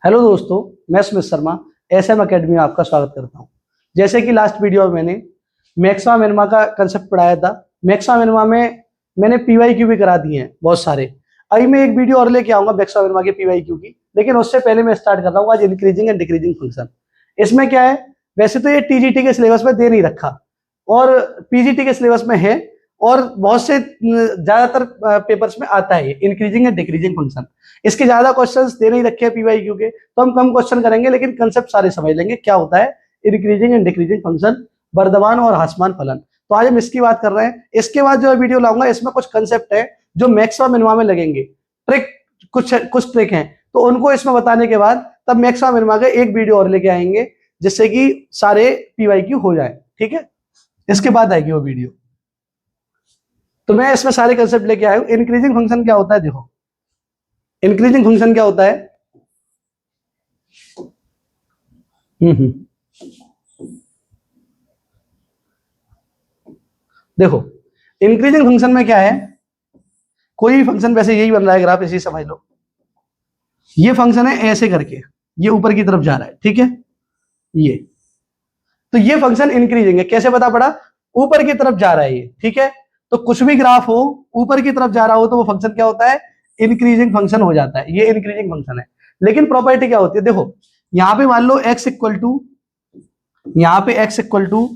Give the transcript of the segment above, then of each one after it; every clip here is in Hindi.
हेलो दोस्तों, मैं स्मित शर्मा एसएम अकेडमी में आपका स्वागत करता हूं। जैसे कि लास्ट वीडियो में मैंने मैक्सिमा मिनिमा का कंसेप्ट पढ़ाया था। मैक्सिमा मिनिमा में मैंने पीवाईक्यू भी करा दिए हैं बहुत सारे। अभी मैं एक वीडियो और लेके आऊंगा मैक्सिमा मिनिमा के पीवाईक्यू की, लेकिन उससे पहले मैं स्टार्ट कर रहा हूँ आज इंक्रीजिंग एंड डिक्रीजिंग फंक्शन। इसमें क्या है, वैसे तो ये टीजीटी के सिलेबस में दे नहीं रखा और पीजीटी के सिलेबस में है और बहुत से ज्यादातर पेपर्स में आता है इंक्रीजिंग एंड डिक्रीजिंग फंक्शन। इसके ज्यादा क्वेश्चंस दे नहीं रखे हैं पीवाईक्यू के, तो हम कम क्वेश्चन करेंगे लेकिन कंसेप्ट सारे समझ लेंगे क्या होता है इंक्रीजिंग एंड डिक्रीजिंग फंक्शन, वर्धमान और ह्रासमान फलन। तो आज हम इसकी बात कर रहे हैं। इसके बाद जो वीडियो लाऊंगा इसमें कुछ कंसेप्ट है जो मैक्सिमा मिनिमा में लगेंगे, ट्रिक कुछ ट्रिक हैं, तो उनको इसमें बताने के बाद तब मैक्सिमा मिनिमा का एक वीडियो और लेके आएंगे जिससे कि सारे पीवाईक्यू हो जाए। ठीक है, इसके बाद आएगी वो वीडियो। तो मैं इसमें सारे कंसेप्ट लेके आया हूं। इंक्रीजिंग फंक्शन क्या होता है, देखो इंक्रीजिंग फंक्शन क्या होता है। देखो इंक्रीजिंग फंक्शन में क्या है, कोई भी फंक्शन, वैसे यही बन रहा है ग्राफ, इसी समझ लो। ये फंक्शन है ऐसे करके, ये ऊपर की तरफ जा रहा है, ठीक है। ये तो ये फंक्शन इंक्रीजिंग है। कैसे पता पड़ा, ऊपर की तरफ जा रहा है ये, ठीक है। तो कुछ भी ग्राफ हो ऊपर की तरफ जा रहा हो तो वो फंक्शन क्या होता है, इंक्रीजिंग फंक्शन हो जाता है। ये इंक्रीजिंग फंक्शन है। लेकिन प्रॉपर्टी क्या होती है, देखो यहां पे मान लो x इक्वल टू, यहां पे x इक्वल टू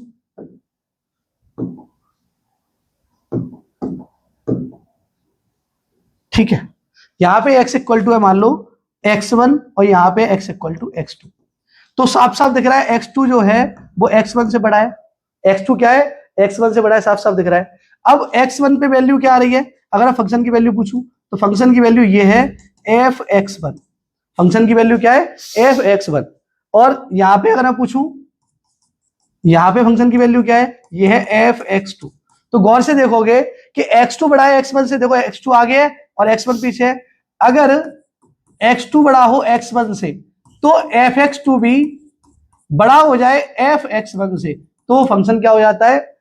ठीक है, यहां पे x इक्वल टू है मान लो x1 और यहां पे x इक्वल टू x2। तो साफ साफ दिख रहा है x2 जो है वो x1 से बड़ा है। x2 क्या है, x1 से बड़ा है, साफ साफ दिख रहा है। अब x1 पे वैल्यू क्या आ रही है, अगर मैं फंक्शन की वैल्यू पूछूं तो फंक्शन की वैल्यू ये है f(x1). फंक्शन की वैल्यू क्या है, f(x1). और यहां पे अगर मैं पूछूं, यहां पे फंक्शन की वैल्यू क्या है, ये है f(x2). तो गौर से देखोगे कि x2 बड़ा है x1 से, देखो x2 आगे है और x1 पीछे है। अगर x2 बड़ा हो x1 से तो f(x2) भी बड़ा हो जाए f(x1) से, तो वो फंक्शन क्या हो जाता है,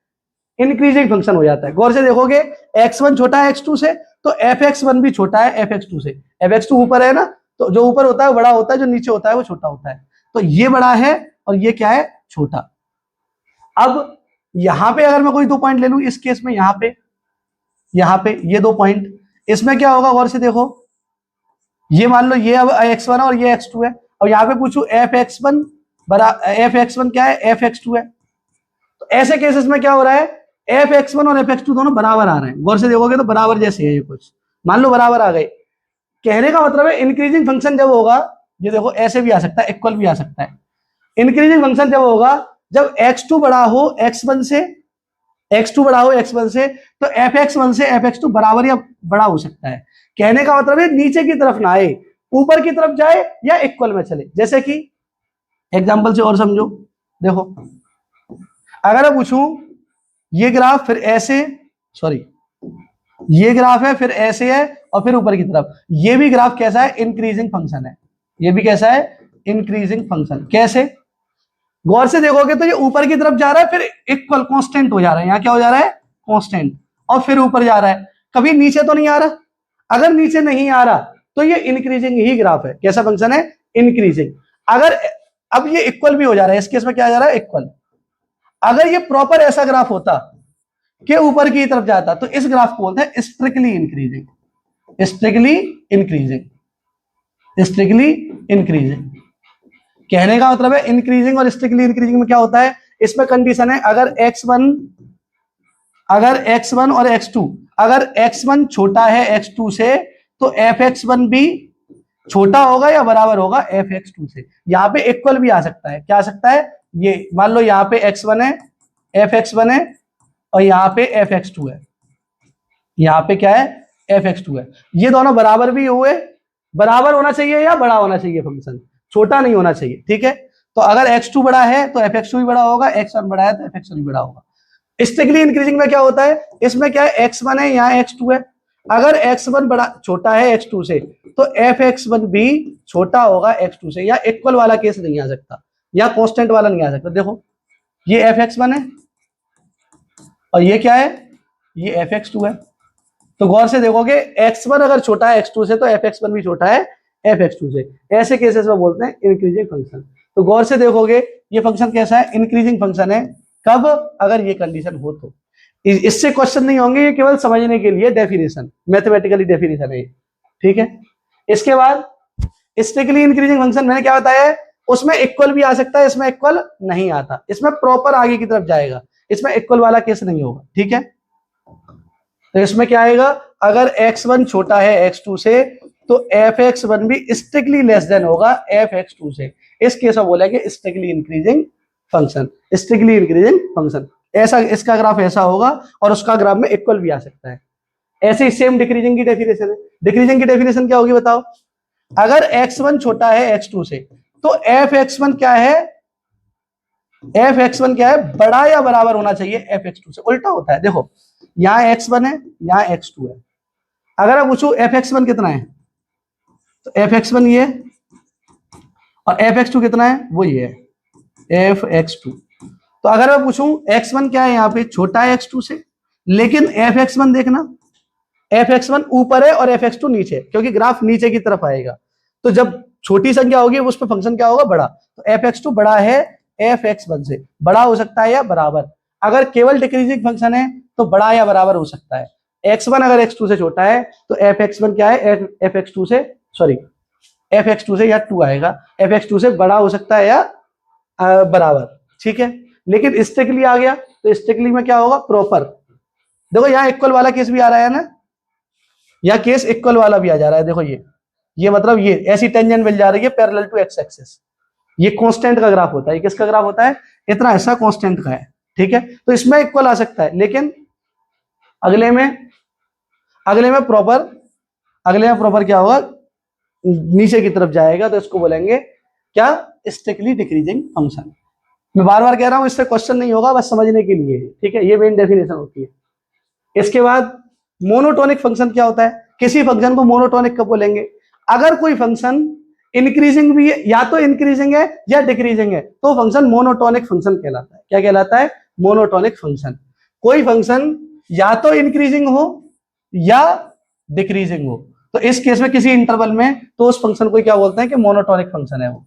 इंक्रीजिंग फंक्शन हो जाता है। गौर से देखोगे x1 छोटा है x2 से तो f(x1) भी छोटा है f(x2) से। f(x2) ऊपर है ना, तो जो ऊपर होता है वो बड़ा होता है, जो नीचे होता है वो छोटा होता है। तो ये बड़ा है और ये क्या है, छोटा। अब यहां पे अगर मैं कोई दो पॉइंट ले लूं, इस केस में यहां पे ये दो पॉइंट, इसमें क्या होगा, गौर से देखो, ये मान लो ये अब x1 है और ये x2 है। और यहां पे पूछू f(x1) बड़ा, f(x1) क्या है, f(x2) है। तो ऐसे केसेस में क्या हो रहा है, f(x1) और f(x2) दोनों बराबर आ रहे हैं। गौर से देखोगे तो बराबर जैसे है ये, कुछ मान लो बराबर आ गए। कहने का मतलब है इंक्रीजिंग फंक्शन जब होगा, ये देखो ऐसे भी आ सकता है, इक्वल भी आ सकता है। इंक्रीजिंग फंक्शन जब होगा जब x2 बड़ा हो x1 से, x2 बड़ा हो x1 से, तो f(x1) से f(x2) बराबर या बड़ा हो सकता है। कहने का मतलब है नीचे की तरफ ना आए, ऊपर की तरफ जाए या इक्वल में चले। जैसे कि एग्जांपल से और समझो, देखो अगर मैं पूछूं ये ग्राफ फिर ऐसे, सॉरी ये ग्राफ है फिर ऐसे है और फिर ऊपर की तरफ, ये भी ग्राफ कैसा है, इंक्रीजिंग फंक्शन है। ये भी कैसा है, इंक्रीजिंग फंक्शन। कैसे, गौर से देखोगे तो ये ऊपर की तरफ जा रहा है फिर इक्वल कांस्टेंट हो जा रहा है, यहां क्या हो जा रहा है, कांस्टेंट, और फिर ऊपर जा रहा है, कभी नीचे तो नहीं आ रहा। अगर नीचे नहीं आ रहा तो ये इंक्रीजिंग ही ग्राफ है। कैसा फंक्शन है, इंक्रीजिंग। अगर अब ये इक्वल भी हो जा रहा है, इस केस में क्या जा रहा है, इक्वल। अगर ये प्रॉपर ऐसा ग्राफ होता कि ऊपर की तरफ जाता तो इस ग्राफ को बोलते हैं strictly increasing. Strictly increasing, strictly increasing. कहने का मतलब है इंक्रीजिंग और स्ट्रिक्टली इंक्रीजिंग में क्या होता है, इसमें कंडीशन है अगर x1 और x2, अगर x1 छोटा है x2 से तो f(x1) भी छोटा होगा या बराबर होगा f(x2) से। यहां पे इक्वल भी आ सकता है, क्या आ सकता है, ये मान लो यहाँ पे x1 है, f(x1) है और यहाँ पे f(x2) है, यहाँ पे क्या है, f(x2) है। ये दोनों बराबर भी हुए, बराबर होना चाहिए या बड़ा होना चाहिए, फंक्शन छोटा नहीं होना चाहिए, ठीक है। तो अगर x2 बड़ा है तो f(x2) भी बड़ा होगा, x1 बड़ा है तो f(x1) भी बड़ा होगा। स्ट्रिक्टली इंक्रीजिंग में क्या होता है, इसमें क्या है, x1 है यहाँ x2 है। अगर x1 बड़ा छोटा है x2 से तो f(x1) भी छोटा होगा x2 से, या इक्वल वाला केस नहीं आ सकता, या कांस्टेंट वाला नहीं आ सकता। देखो ये f(x1) है और ये क्या है, ये f(x2) है। तो गौर से देखोगे x1 अगर छोटा है x2 से तो f(x1) भी छोटा है f(x2) से। ऐसे केसेस में बोलते हैं इंक्रीजिंग फंक्शन। तो गौर से देखोगे ये फंक्शन कैसा है, इंक्रीजिंग फंक्शन है। कब, अगर ये कंडीशन हो तो। इससे क्वेश्चन नहीं होंगे, ये केवल समझने के लिए डेफिनेशन, मैथमेटिकली डेफिनेशन है ये, ठीक है। इसके बाद स्ट्रिक्टली इंक्रीजिंग फंक्शन मैंने क्या बताया है, उसमें इक्वल भी आ सकता है, इसमें इक्वल नहीं आता, इसमें प्रॉपर आगे की तरफ जाएगा, इसमें इक्वल वाला केस नहीं होगा, ठीक है। तो इसमें क्या आएगा, अगर x1 छोटा है x2 से तो f(x1) भी स्ट्रिक्टली लेस देन होगा f(x2) से। इस केस में बोलेंगे strictly increasing function, strictly increasing function. ऐसा इसका ग्राफ ऐसा होगा और उसका ग्राफ में इक्वल भी आ सकता है। ऐसे ही सेम डिक्रीजिंग की डेफिनेशन है। डिक्रीजिंग की डेफिनेशन क्या होगी बताओ, अगर x1 छोटा है x2 से तो f(x1) क्या है, f(x1) क्या है, बड़ा या बराबर होना चाहिए f(x2) से। उल्टा होता है, देखो यहाँ x1 है, यहाँ x2 है। अगर मैं पूछूं f(x1) कितना है, तो f(x1) ये और f(x2) कितना है, वो ये है f(x2). तो अगर मैं पूछूं x1 क्या है, यहाँ पे छोटा है x2 से, लेकिन f(x1) देखना, f(x1) ऊपर है और f(x2) नीचे, क्योंकि ग्राफ नीचे की तरफ आएगा। तो जब छोटी संख्या होगी उस पर फंक्शन क्या होगा, बड़ा। तो f(x2) बड़ा है f(x1) से, बड़ा हो सकता है या बराबर। अगर केवल डिक्रीजिंग फंक्शन है तो बड़ा या बराबर हो सकता है। x1 अगर x2 से छोटा है तो f(x1) क्या है, f(x2) से, सॉरी f(x2) से या 2 आएगा, f(x2) से बड़ा हो सकता है या बराबर, ठीक है। लेकिन स्ट्रिक्टली आ गया तो स्ट्रिक्टली में क्या होगा, प्रॉपर। देखो यहाँ इक्वल वाला केस भी आ रहा है ना, या केस इक्वल वाला भी आ जा रहा है। देखो ये मतलब ये ऐसी टेंजेंट मिल जा रही है पैरेलल टू एक्स एक्सिस। ये कांस्टेंट का ग्राफ होता है, किसका ग्राफ होता है, इतना ऐसा कांस्टेंट का है, ठीक है। तो इसमें इक्वल आ सकता है, लेकिन अगले में प्रॉपर क्या होगा, नीचे की तरफ जाएगा, तो इसको बोलेंगे क्या, स्ट्रिक्टली डिक्रीजिंग फंक्शन। मैं बार बार कह रहा हूं, इससे क्वेश्चन नहीं होगा, बस समझने के लिए, ठीक है। ये मेन डेफिनेशन होती है। इसके बाद मोनोटोनिक फंक्शन क्या होता है, किसी फंक्शन को मोनोटोनिक कब बोलेंगे, अगर कोई फंक्शन इंक्रीजिंग भी है, या तो इंक्रीजिंग है या डिक्रीजिंग है, तो फंक्शन मोनोटोनिक फंक्शन कहलाता है। क्या कहलाता है, मोनोटोनिक फंक्शन। कोई फंक्शन या तो इंक्रीजिंग हो या डिक्रीजिंग हो, तो इस केस में किसी इंटरवल में, तो उस फंक्शन को क्या बोलते हैं कि मोनोटोनिक फंक्शन है वो।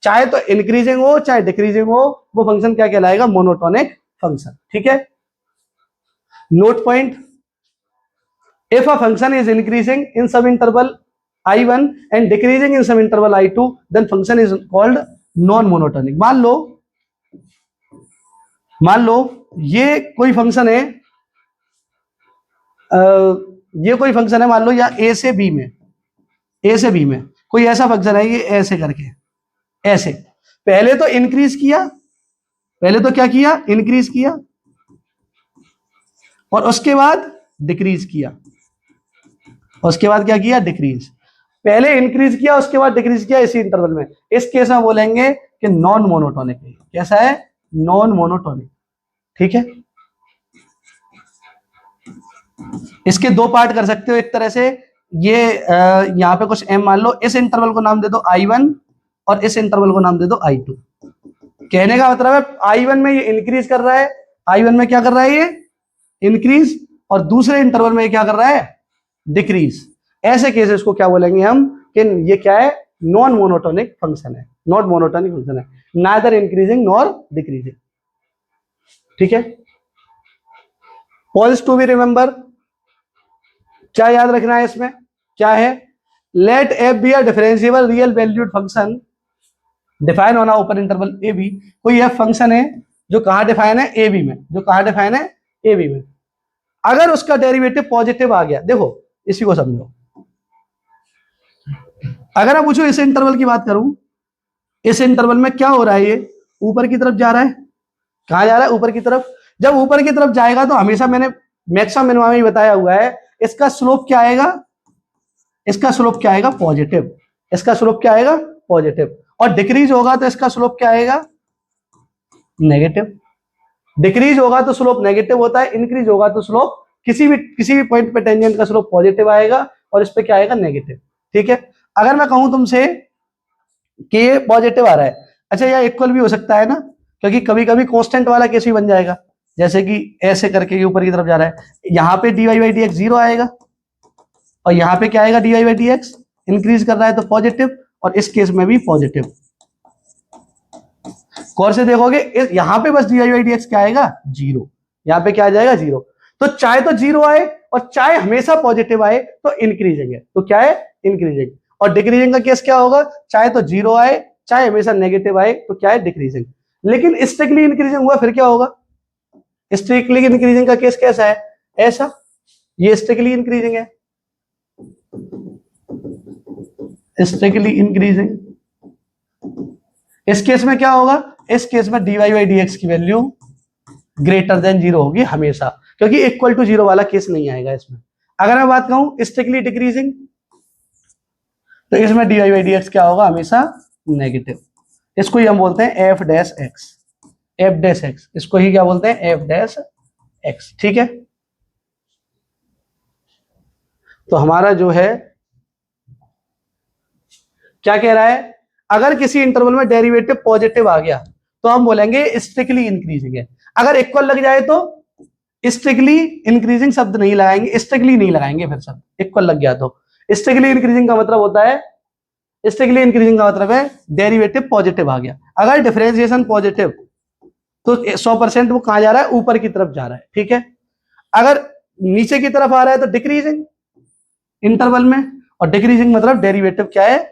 चाहे तो इंक्रीजिंग हो चाहे डिक्रीजिंग हो, वो फंक्शन क्या कहलाएगा, मोनोटोनिक फंक्शन, ठीक है। Note point, if a function is increasing in some interval i1 and decreasing in some interval i2, then function is called non monotonic। मान लो ये कोई फंक्शन है, मान लो या a से b में कोई ऐसा फंक्शन है, ये ऐसे करके, ऐसे पहले तो इंक्रीज किया, पहले तो क्या किया, इंक्रीज किया, और उसके बाद डिक्रीज किया, उसके बाद क्या किया, डिक्रीज। पहले इंक्रीज किया उसके बाद डिक्रीज किया इसी इंटरवल में। इस केस में बोलेंगे कि नॉन मोनोटोनिक है। कैसा है, नॉन मोनोटोनिक, ठीक है। इसके दो पार्ट कर सकते हो एक तरह से, ये यहां पे कुछ m मान लो, इस इंटरवल को नाम दे दो i1 और इस इंटरवल को नाम दे दो i2। कहने का मतलब है i1 में ये इंक्रीज कर रहा है, i1 में क्या कर रहा है, ये इंक्रीज, और दूसरे इंटरवल में ये क्या कर रहा है, डिक्रीज। ऐसे केसेस को क्या बोलेंगे हम, कि ये क्या है, नॉन मोनोटोनिक फंक्शन है, नॉट मोनोटोनिक फंक्शन है, नाइदर इंक्रीजिंग नॉर डिक्रीजिंग, ठीक है। पॉइंट्स टू बी रिमेंबर, क्या याद रखना है इसमें, क्या है, let f be a differentiable real valued function define on a open interval a b. कोई एफ फंक्शन है जो कहां डिफाइन है, ए बी में, जो कहां डिफाइन है, ए बी में। अगर उसका डेरिवेटिव पॉजिटिव आ गया, देखो इसी को समझो, अगर मैं पूछूं इस इंटरवल की बात करूं, इस इंटरवल में क्या हो रहा है, ये ऊपर की तरफ जा रहा है, कहां जा रहा है, ऊपर की तरफ। जब ऊपर की तरफ जाएगा तो हमेशा, मैंने मैक्सिमम मिनिमम में बताया हुआ है, इसका स्लोप क्या आएगा, इसका स्लोप क्या आएगा, पॉजिटिव। इसका स्लोप क्या आएगा, पॉजिटिव। और डिक्रीज होगा तो इसका स्लोप क्या आएगा, नेगेटिव। डिक्रीज होगा तो स्लोप नेगेटिव होता है, इंक्रीज होगा तो स्लोप किसी भी पॉइंट पे टेंजेंट का स्लोप पॉजिटिव आएगा और इस पे क्या आएगा, नेगेटिव, ठीक है। अगर मैं कहूं तुमसे कि ये पॉजिटिव आ रहा है, अच्छा यह इक्वल भी हो सकता है ना, क्योंकि कभी कभी कांस्टेंट वाला केस भी बन जाएगा, जैसे कि ऐसे करके ऊपर की तरफ जा रहा है, यहाँ पे dy/dx 0 आएगा और यहाँ पे क्या आएगा, dy/dx इंक्रीज कर रहा है तो पॉजिटिव, और इस केस में भी पॉजिटिव। गौर से देखोगे यहां पे बस dy/dx क्या आएगा, जीरो। यहां पे क्या आ जाएगा, जीरो। तो चाहे तो जीरो आए और चाहे हमेशा पॉजिटिव आए तो इंक्रीजिंग है, तो क्या है, इंक्रीजिंग। और डिक्रीजिंग का केस क्या होगा, चाहे तो जीरो आए चाहे हमेशा नेगेटिव आए तो क्या है, डिक्रीजिंग। लेकिन स्ट्रिक्टली इंक्रीजिंग हुआ फिर क्या होगा, स्ट्रिक्टली इंक्रीजिंग का केस कैसा है, ऐसा, ये स्ट्रिक्टली इंक्रीजिंग है, स्ट्रिक्टली इंक्रीजिंग। इस केस में क्या होगा, इस केस में dy/dx की वैल्यू ग्रेटर देन जीरो होगी हमेशा, क्योंकि इक्वल टू जीरो वाला केस नहीं आएगा इसमें। अगर मैं बात कहूं स्ट्रिक्टली डिक्रीजिंग, तो इसमें dy/dx क्या होगा, हमेशा नेगेटिव। इसको ही हम बोलते हैं f-x, f-x, इसको ही क्या बोलते हैं, f-x। ठीक है, तो हमारा जो है क्या कह रहा है, अगर किसी इंटरवल में डेरिवेटिव पॉजिटिव आ गया तो हम बोलेंगे स्ट्रिक्टली इंक्रीजिंग है। अगर इक्वल लग जाए तो स्ट्रिक्टली इंक्रीजिंग शब्द नहीं लगाएंगे, स्ट्रिक्टली नहीं लगाएंगे फिर शब्द, इक्वल लग गया तो। स्ट्रिक्टली इंक्रीजिंग का मतलब होता है, स्ट्रिक्टली इंक्रीजिंग का मतलब है डेरिवेटिव पॉजिटिव आ गया। अगर डिफरेंशिएशन पॉजिटिव तो 100% वो कहां जा रहा है, ऊपर की तरफ जा रहा है। ठीक है, अगर नीचे की तरफ आ रहा है तो डिक्रीजिंग इंटरवल में, और डिक्रीजिंग मतलब डेरिवेटिव क्या है,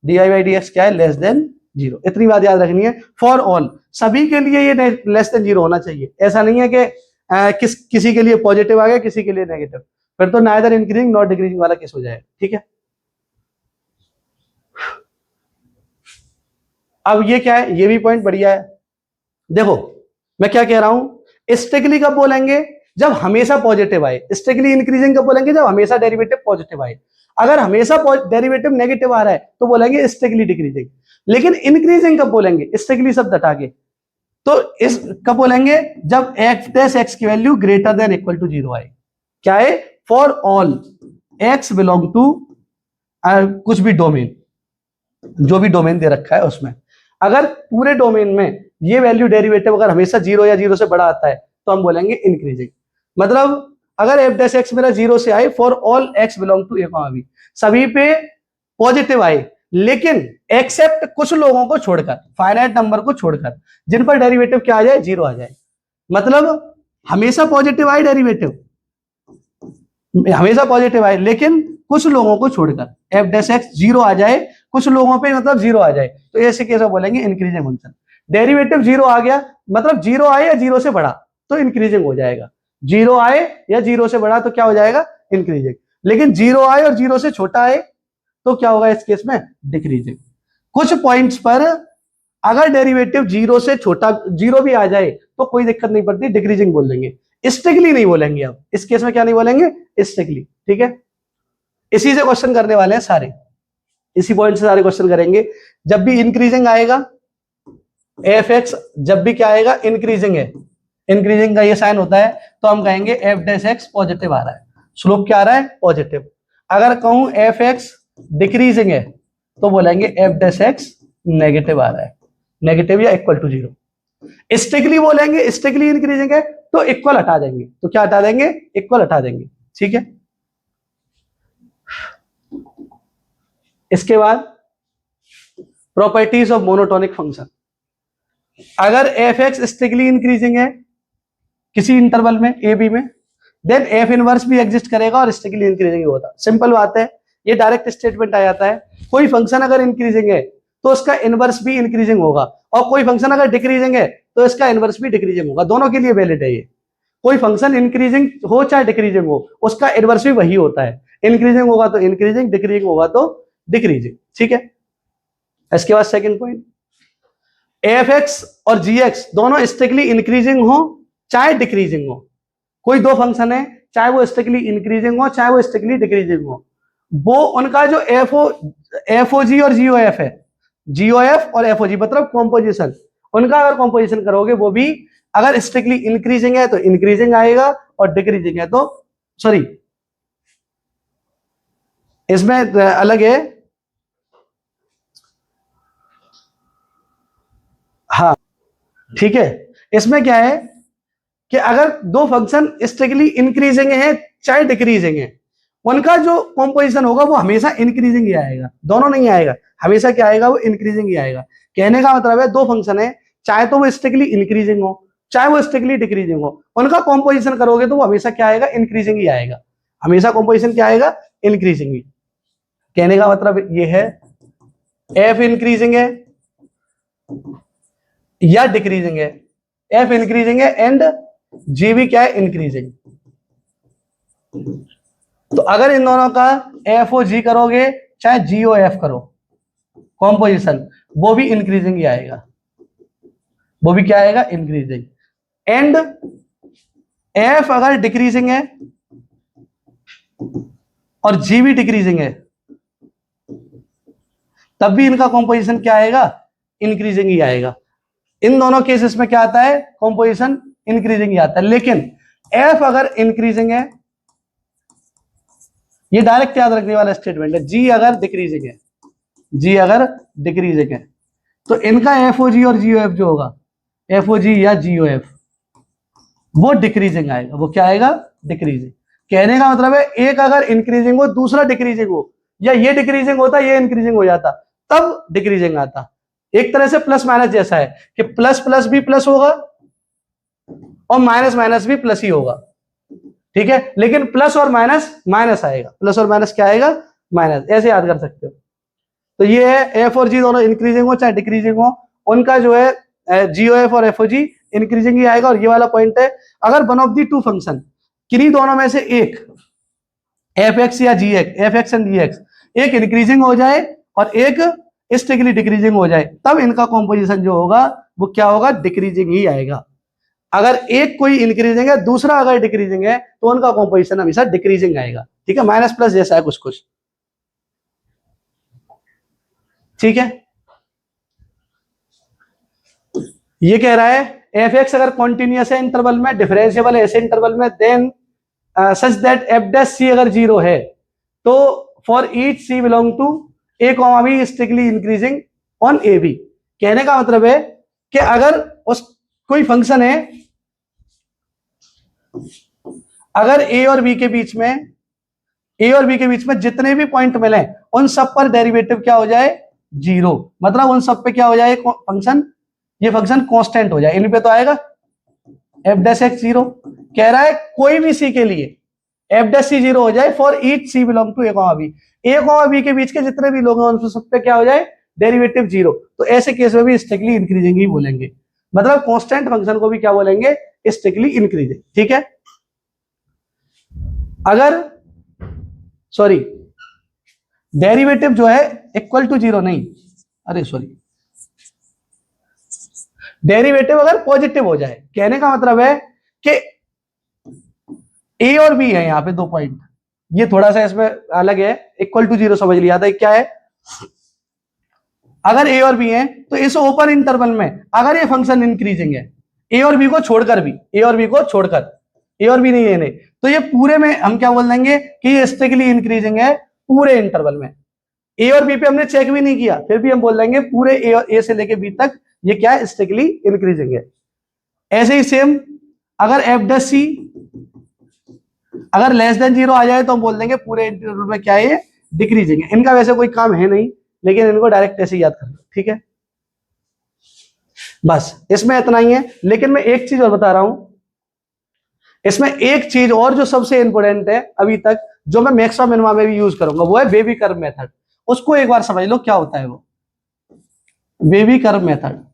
dy/dx क्या है, लेस देन जीरो। इतनी बात याद रखनी है, फॉर ऑल, सभी के लिए ये लेस देन जीरो होना चाहिए। ऐसा नहीं है कि किसी के लिए पॉजिटिव आ गया किसी के लिए नेगेटिव, फिर तो नाइदर इंक्रीजिंग नॉट डिक्रीजिंग वाला केस हो जाएगा। ठीक है, अब ये क्या है, ये भी पॉइंट बढ़िया है। देखो मैं क्या कह रहा हूं, स्ट्रिक्टली कब बोलेंगे, जब हमेशा पॉजिटिव आए। स्ट्रिक्टली इंक्रीजिंग कब बोलेंगे, जब हमेशा डेरिवेटिव पॉजिटिव आए। अगर हमेशा डेरिवेटिव नेगेटिव आ रहा है तो बोलेंगे स्ट्रिक्टली डिक्रीजिंग। लेकिन इंक्रीजिंग कब बोलेंगे, स्ट्रिक्टली शब्द हटा के, तो इस कब बोलेंगे, जब f-x की value greater than equal to zero आए। क्या है, for all x belong to कुछ भी डोमेन, जो भी डोमेन दे रखा है उसमें, अगर पूरे डोमेन में ये वैल्यू डेरिवेटिव अगर हमेशा जीरो या जीरो से बड़ा आता है तो हम बोलेंगे इंक्रीजिंग। मतलब अगर f-x मेरा जीरो से आए, for all x belong to a, सभी पे पॉजिटिव आए, लेकिन एक्सेप्ट कुछ लोगों को छोड़कर, फाइनाइट नंबर को छोड़कर, जिन पर डेरिवेटिव क्या आ जाए, जीरो आ जाए। मतलब हमेशा पॉजिटिव आए डेरिवेटिव, हमेशा पॉजिटिव आए, लेकिन कुछ लोगों को छोड़कर f-x जीरो आ जाए, कुछ लोगों पे मतलब जीरो आ जाए, तो ऐसे केस में बोलेंगे इंक्रीजिंग फंक्शन। डेरिवेटिव जीरो आ गया मतलब जीरो आए या जीरो से बढ़ा तो इंक्रीजिंग हो जाएगा, जीरो आए या जीरो से बढ़ा तो क्या हो जाएगा, इंक्रीजिंग। लेकिन जीरो आए और जीरो से छोटा आए तो क्या होगा इस केस में, डिक्रीजिंग। कुछ पॉइंट्स पर अगर डेरिवेटिव जीरो से छोटा, जीरो भी आ जाए तो कोई दिक्कत नहीं पड़ती, डिक्रीजिंग बोल देंगे, स्ट्रिक्टली नहीं बोलेंगे। अब इस केस में क्या नहीं बोलेंगे, स्ट्रिक्टली। ठीक है, इसी से क्वेश्चन करने वाले हैं सारे, इसी पॉइंट से सारे क्वेश्चन करेंगे। जब भी इंक्रीजिंग आएगा f(x), जब भी क्या आएगा, इंक्रीजिंग है, इंक्रीजिंग का ये साइन होता है, तो हम कहेंगे f'(x) पॉजिटिव आ रहा है, स्लोप क्या आ रहा है, पॉजिटिव। अगर कहूं f(x) डिक्रीजिंग है तो बोलेंगे f'(x) नेगेटिव आ रहा है, नेगेटिव या इक्वल टू जीरो। स्ट्रिक्टली बोलेंगे, स्ट्रिक्टली इंक्रीजिंग है तो इक्वल हटा देंगे, तो क्या हटा देंगे, इक्वल हटा देंगे। ठीक है, इसके बाद प्रॉपर्टीज ऑफ मोनोटोनिक फंक्शन। अगर f(x) स्ट्रिक्टली इंक्रीजिंग है किसी इंटरवल में a b में, देन f इनवर्स भी एग्जिस्ट करेगा और स्ट्रिक्टली इंक्रीजिंग होता। सिंपल बात है, ये डायरेक्ट स्टेटमेंट आ जाता है। कोई फंक्शन अगर इंक्रीजिंग है तो उसका इनवर्स भी इंक्रीजिंग होगा, और कोई फंक्शन अगर डिक्रीजिंग है तो इसका इनवर्स भी डिक्रीजिंग होगा। दोनों के लिए वैलिड है ये। कोई फंक्शन इंक्रीजिंग हो चाहे डिक्रीजिंग हो, उसका इनवर्स भी वही होता है। इंक्रीजिंग होगा तो इंक्रीजिंग, डिक्रीजिंग होगा तो डिक्रीजिंग। ठीक है, इसके बाद सेकंड पॉइंट, f(x) और g(x) दोनों स्ट्रिक्टली इंक्रीजिंग हो चाहे डिक्रीजिंग हो। कोई दो फंक्शन है, चाहे वो स्ट्रिक्टली इंक्रीजिंग हो चाहे वो स्ट्रिक्टली डिक्रीजिंग हो, वो उनका जो FOG और GOF है, GOF और FOG मतलब कॉम्पोजिशन, उनका अगर कॉम्पोजिशन करोगे वो भी अगर स्ट्रिक्टली इंक्रीजिंग है तो इंक्रीजिंग आएगा, और डिक्रीजिंग है तो, सॉरी इसमें अलग है, हाँ ठीक है। इसमें क्या है कि अगर दो फंक्शन स्ट्रिक्टली इंक्रीजिंग है चाहे डिक्रीजिंग है, उनका जो कॉम्पोजिशन होगा वो हमेशा इंक्रीजिंग ही आएगा, दोनों नहीं आएगा, हमेशा क्या आएगा, वो इंक्रीजिंग ही आएगा। कहने का मतलब है दो फंक्शन है, चाहे तो वो स्ट्रिक्टली इंक्रीजिंग हो चाहे वो स्ट्रिक्टली डिक्रीजिंग हो, उनका कॉम्पोजिशन करोगे तो वो हमेशा क्या आएगा, इंक्रीजिंग ही आएगा, हमेशा कॉम्पोजिशन क्या आएगा, इंक्रीजिंग ही। कहने का मतलब ये है एफ इंक्रीजिंग है या डिक्रीजिंग है, एफ इंक्रीजिंग है एंड जी भी क्या है, इंक्रीजिंग। तो अगर इन दोनों का एफ ओ जी करोगे चाहे जी ओ एफ करो, कॉम्पोजिशन वो भी इंक्रीजिंग ही आएगा, वो भी क्या आएगा, इंक्रीजिंग। एंड एफ अगर डिक्रीजिंग है और जी भी डिक्रीजिंग है तब भी इनका कॉम्पोजिशन क्या आएगा, इंक्रीजिंग ही आएगा। इन दोनों केसेस में क्या आता है, कॉम्पोजिशन इंक्रीजिंग ही आता है। लेकिन एफ अगर इंक्रीजिंग है, ये डायरेक्ट याद रखने वाला स्टेटमेंट है, जी अगर डिक्रीजिंग है, जी अगर डिक्रीजिंग है तो इनका एफ ओ जी और जी ओ एफ जो होगा, एफ ओ जी या जी ओ एफ वो डिक्रीजिंग आएगा, वो क्या आएगा, डिक्रीजिंग। कहने का मतलब है एक अगर इंक्रीजिंग हो दूसरा डिक्रीजिंग हो, या ये डिक्रीजिंग होता ये इंक्रीजिंग हो जाता तब डिक्रीजिंग आता। एक तरह से प्लस माइनस जैसा है कि प्लस प्लस भी प्लस होगा और माइनस माइनस भी प्लस ही होगा, ठीक है। लेकिन प्लस और माइनस माइनस आएगा, प्लस और माइनस क्या आएगा, माइनस, ऐसे याद कर सकते हो। तो ये है एफ और जी दोनों इंक्रीजिंग हो चाहे डिक्रीजिंग हो, उनका जो है जीओ एफ और एफ ओ जी इंक्रीजिंग ही आएगा। और ये वाला पॉइंट है, अगर one of the two function किन्हीं दोनों में से एक एफ एक्स या g x, f x and g x एक इंक्रीजिंग हो जाए और एक स्ट्रिक्टली डिक्रीजिंग हो जाए तब इनका कॉम्पोजिशन जो होगा वो क्या होगा, डिक्रीजिंग ही आएगा। अगर एक कोई इंक्रीजिंग है दूसरा अगर डिक्रीजिंग है तो उनका कॉम्पोजिशन हमेशा डिक्रीजिंग आएगा, ठीक है, माइनस प्लस जैसा है कुछ कुछ, ठीक है। ये कह रहा है एफ एक्स अगर कॉन्टिन्यूअस है इंटरवल में, डिफरेंशिएबल है ऐसे इंटरवल में, then such that f dash c अगर जीरो है तो for each C belong to a comma b strictly increasing on a b. कहने का मतलब है कि अगर उस कोई फंक्शन है, अगर ए और बी के बीच में, ए और बी के बीच में जितने भी पॉइंट मिले उन सब पर डेरिवेटिव क्या हो जाए, जीरो, मतलब उन सब पे क्या हो जाए फंक्शन, ये फंक्शन कांस्टेंट हो जाए, इन पे तो आएगा एफ डैश एक्स जीरो। कह रहा है कोई भी सी के लिए एफ डैश सी जीरो हो जाए for each C belong to a comma b, a comma b के बीच के जितने भी लोग हैं उन सब पे क्या हो जाए, डेरिवेटिव जीरो। तो ऐसे केस में भी स्ट्रिक्टली इंक्रीजिंग ही बोलेंगे, मतलब कांस्टेंट फंक्शन को भी क्या बोलेंगे, स्ट्रिक्टली इंक्रीजिंग, ठीक है। अगर सॉरी डेरिवेटिव जो है इक्वल टू जीरो नहीं, अरे सॉरी, डेरिवेटिव अगर पॉजिटिव हो जाए, कहने का मतलब है कि ए और बी है यहां पे दो पॉइंट, ये थोड़ा सा इसमें अलग है, इक्वल टू जीरो समझ लिया था क्या है। अगर ए और बी है तो इस ओपन इंटरवल में अगर ये फंक्शन इंक्रीजिंग है, ए और बी को छोड़कर भी, ए और बी को छोड़कर, ए और बी नहीं है नहीं, तो ये पूरे में हम क्या बोल देंगे कि ये स्ट्रिक्टली इंक्रीजिंग है पूरे इंटरवल में। ए और बी पे हमने चेक भी नहीं किया फिर भी हम बोल देंगे पूरे ए से लेके बी तक ये क्या है, स्ट्रिक्टली इंक्रीजिंग है। ऐसे ही सेम अगर एफ डैश सी अगर लेस देन जीरो आ जाए तो हम बोल देंगे पूरे इंटरवल में क्या है, डिक्रीजिंग है। इनका वैसे कोई काम है नहीं लेकिन इनको डायरेक्ट ऐसे याद कर लो, ठीक है। बस इसमें इतना ही है, लेकिन मैं एक चीज और बता रहा हूं, इसमें एक चीज और जो सबसे इंपॉर्टेंट है अभी तक, जो मैं मैक्सिमा मिनिमा में भी यूज करूंगा, वो है बेबी कर्व मेथड। उसको एक बार समझ लो क्या होता है वो बेबी कर्व मेथड।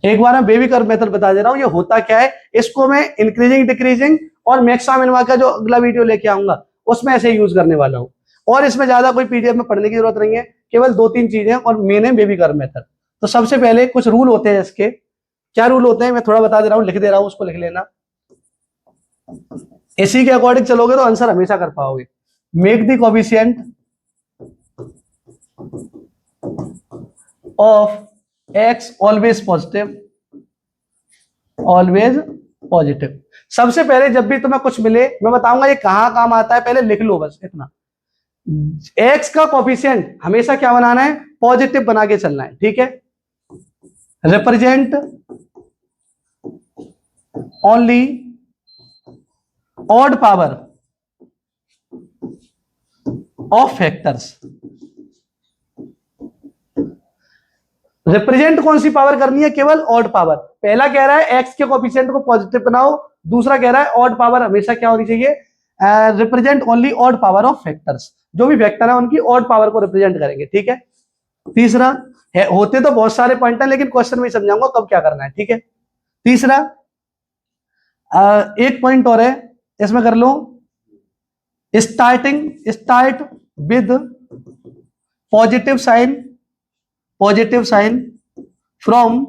एक बार मैं बेबी कर्व मेथड बता दे रहा हूं ये होता क्या है। इसको मैं इंक्रीजिंग डिक्रीजिंग और मैक्सिमा मिनिमा का जो अगला वीडियो लेके आऊंगा उसमें ऐसे यूज करने वाला हूं, और इसमें ज्यादा कोई पीडीएफ में पढ़ने की जरूरत नहीं है, केवल दो तीन चीजें और मेन है बेबी कर्व मेथड। तो सबसे पहले कुछ रूल होते हैं इसके, क्या रूल होते हैं मैं थोड़ा बता दे रहा हूं, लिख दे रहा हूं, उसको लिख लेना, इसी के अकॉर्डिंग चलोगे तो आंसर हमेशा कर पाओगे। Make the coefficient of x always positive, always positive. सबसे पहले जब भी तुम्हें कुछ मिले मैं बताऊंगा ये कहां काम आता है, पहले लिख लो बस इतना, एक्स का कोएफिशिएंट हमेशा क्या बनाना है, पॉजिटिव बना के चलना है, ठीक है। Represent only odd power of factors. Represent कौन सी पावर करनी है? केवल ऑड पावर। पहला कह रहा है एक्स के कोएफिशिएंट को पॉजिटिव बनाओ, दूसरा कह रहा है ऑड पावर हमेशा क्या होनी चाहिए? Represent only odd power of factors. जो भी फैक्टर है उनकी ऑड पावर को रिप्रेजेंट करेंगे, ठीक है। तीसरा है, होते तो बहुत सारे पॉइंट हैं लेकिन क्वेश्चन में समझाऊंगा कब क्या करना है, ठीक है। तीसरा एक पॉइंट और है, इसमें कर लो, start with positive sign from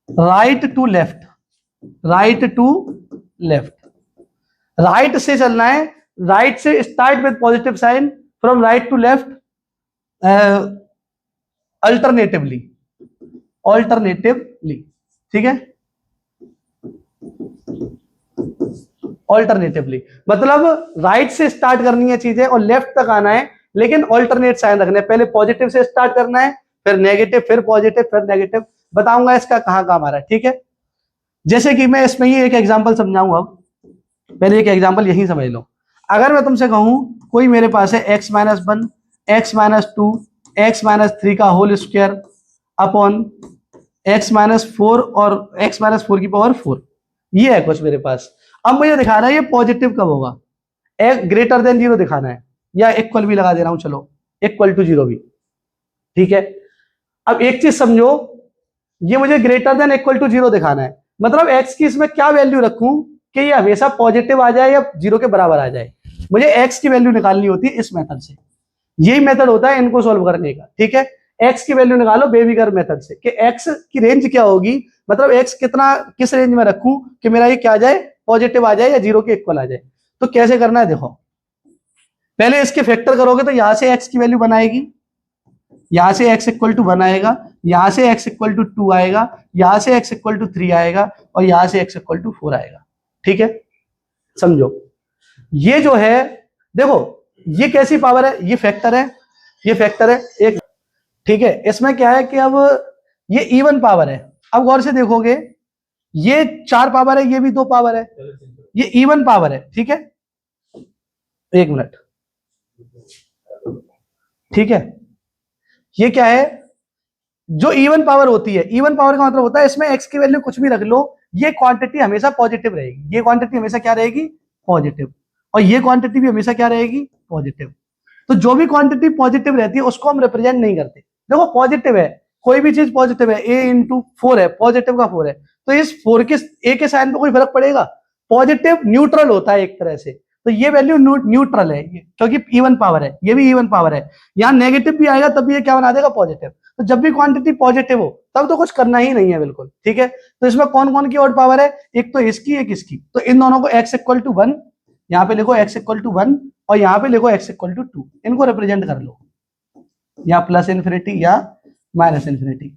right to left. Right से चलना है, राइट से start with positive sign from right to left alternatively, ठीक है। ऑल्टरनेटिवली मतलब राइट से स्टार्ट करनी है चीजें और लेफ्ट तक आना है, लेकिन ऑल्टरनेट साइन रखना है। पहले पॉजिटिव से स्टार्ट करना है, फिर नेगेटिव, फिर पॉजिटिव, फिर नेगेटिव। बताऊंगा इसका कहां काम आ रहा है, ठीक है। जैसे कि मैं इसमें ही एक एग्जांपल समझाऊंगा। अब पहले एक एग्जांपल यही समझ लो। अगर मैं तुमसे कहूं कोई मेरे पास है x-1, x-2, x-3 का होल स्क्वायर अपॉन x-4 और x-4 की पावर 4, ये है कुछ मेरे पास। अब मुझे दिखाना है ये पॉजिटिव कब होगा, ग्रेटर देन 0 दिखाना है, या इक्वल भी लगा दे रहा हूं, चलो इक्वल टू 0 भी, ठीक है। अब एक चीज समझो, ये मुझे ग्रेटर देन इक्वल टू 0 दिखाना है, मतलब x की इसमें क्या वैल्यू रखूं कि ये हमेशा पॉजिटिव आ जाए या 0 के बराबर आ जाए। मुझे x की वैल्यू निकालनी होती है इस मेथड से, यही मेथड होता है इनको सॉल्व करने का, ठीक है। x की वैल्यू निकालो बेबीगर मेथड से कि x की रेंज क्या होगी, मतलब x कितना किस रेंज में रखूं कि मेरा ये क्या आ जाए, पॉजिटिव आ जाए या 0 के इक्वल आ जाए। तो कैसे करना है देखो, पहले इसके फैक्टर करोगे तो यहां से x की वैल्यू बनाएगी, यहां से x इक्वल टू 1 आएगा, यहां से x इक्वल टू 2 आएगा, यहां से x इक्वल टू 3 आएगा और यहां से x इक्वल टू 4 आएगा, ठीक है। समझो ये जो है, देखो ये कैसी पावर है, ये फैक्टर है, ये फैक्टर है एक, ठीक है। इसमें क्या है कि अब ये इवन पावर है। अब गौर से देखोगे ये 4 पावर है, ये भी 2 पावर है, ये इवन पावर है, ठीक है। एक मिनट, ठीक है। ये क्या है, जो इवन पावर होती है, इवन पावर का मतलब होता है इसमें x की वैल्यू कुछ भी रख लो, ये क्वांटिटी हमेशा पॉजिटिव रहेगी, ये क्वांटिटी हमेशा क्या रहेगी, पॉजिटिव, और ये क्वांटिटी भी हमेशा क्या रहेगी, पॉजिटिव। तो जो भी क्वांटिटी पॉजिटिव रहती है उसको हम रिप्रेजेंट नहीं करते। देखो पॉजिटिव है, कोई भी चीज पॉजिटिव है, a इंटू 4 है, पॉजिटिव का 4 है, तो इस 4 के a के साइन पे कोई फर्क पड़ेगा? पॉजिटिव न्यूट्रल होता है एक तरह से, तो ये वैल्यू न्यूट्रल है क्योंकि इवन पावर है, ये भी इवन पावर है। यहाँ नेगेटिव भी आएगा तब भी ये क्या बना देगा, पॉजिटिव। तो जब भी क्वांटिटी पॉजिटिव हो तब तो कुछ करना ही नहीं है, बिल्कुल, ठीक है। तो इसमें कौन कौन की ऑड पावर है, एक तो इसकी एक इसकी, तो इन दोनों को x इक्वल टू 1, यहाँ पे लिखो x इक्वल टू 1 और यहाँ पे लिखो x इक्वल टू 2, इनको रिप्रेजेंट कर लो, या प्लस इन्फिनिटी या माइनस इन्फिनिटी।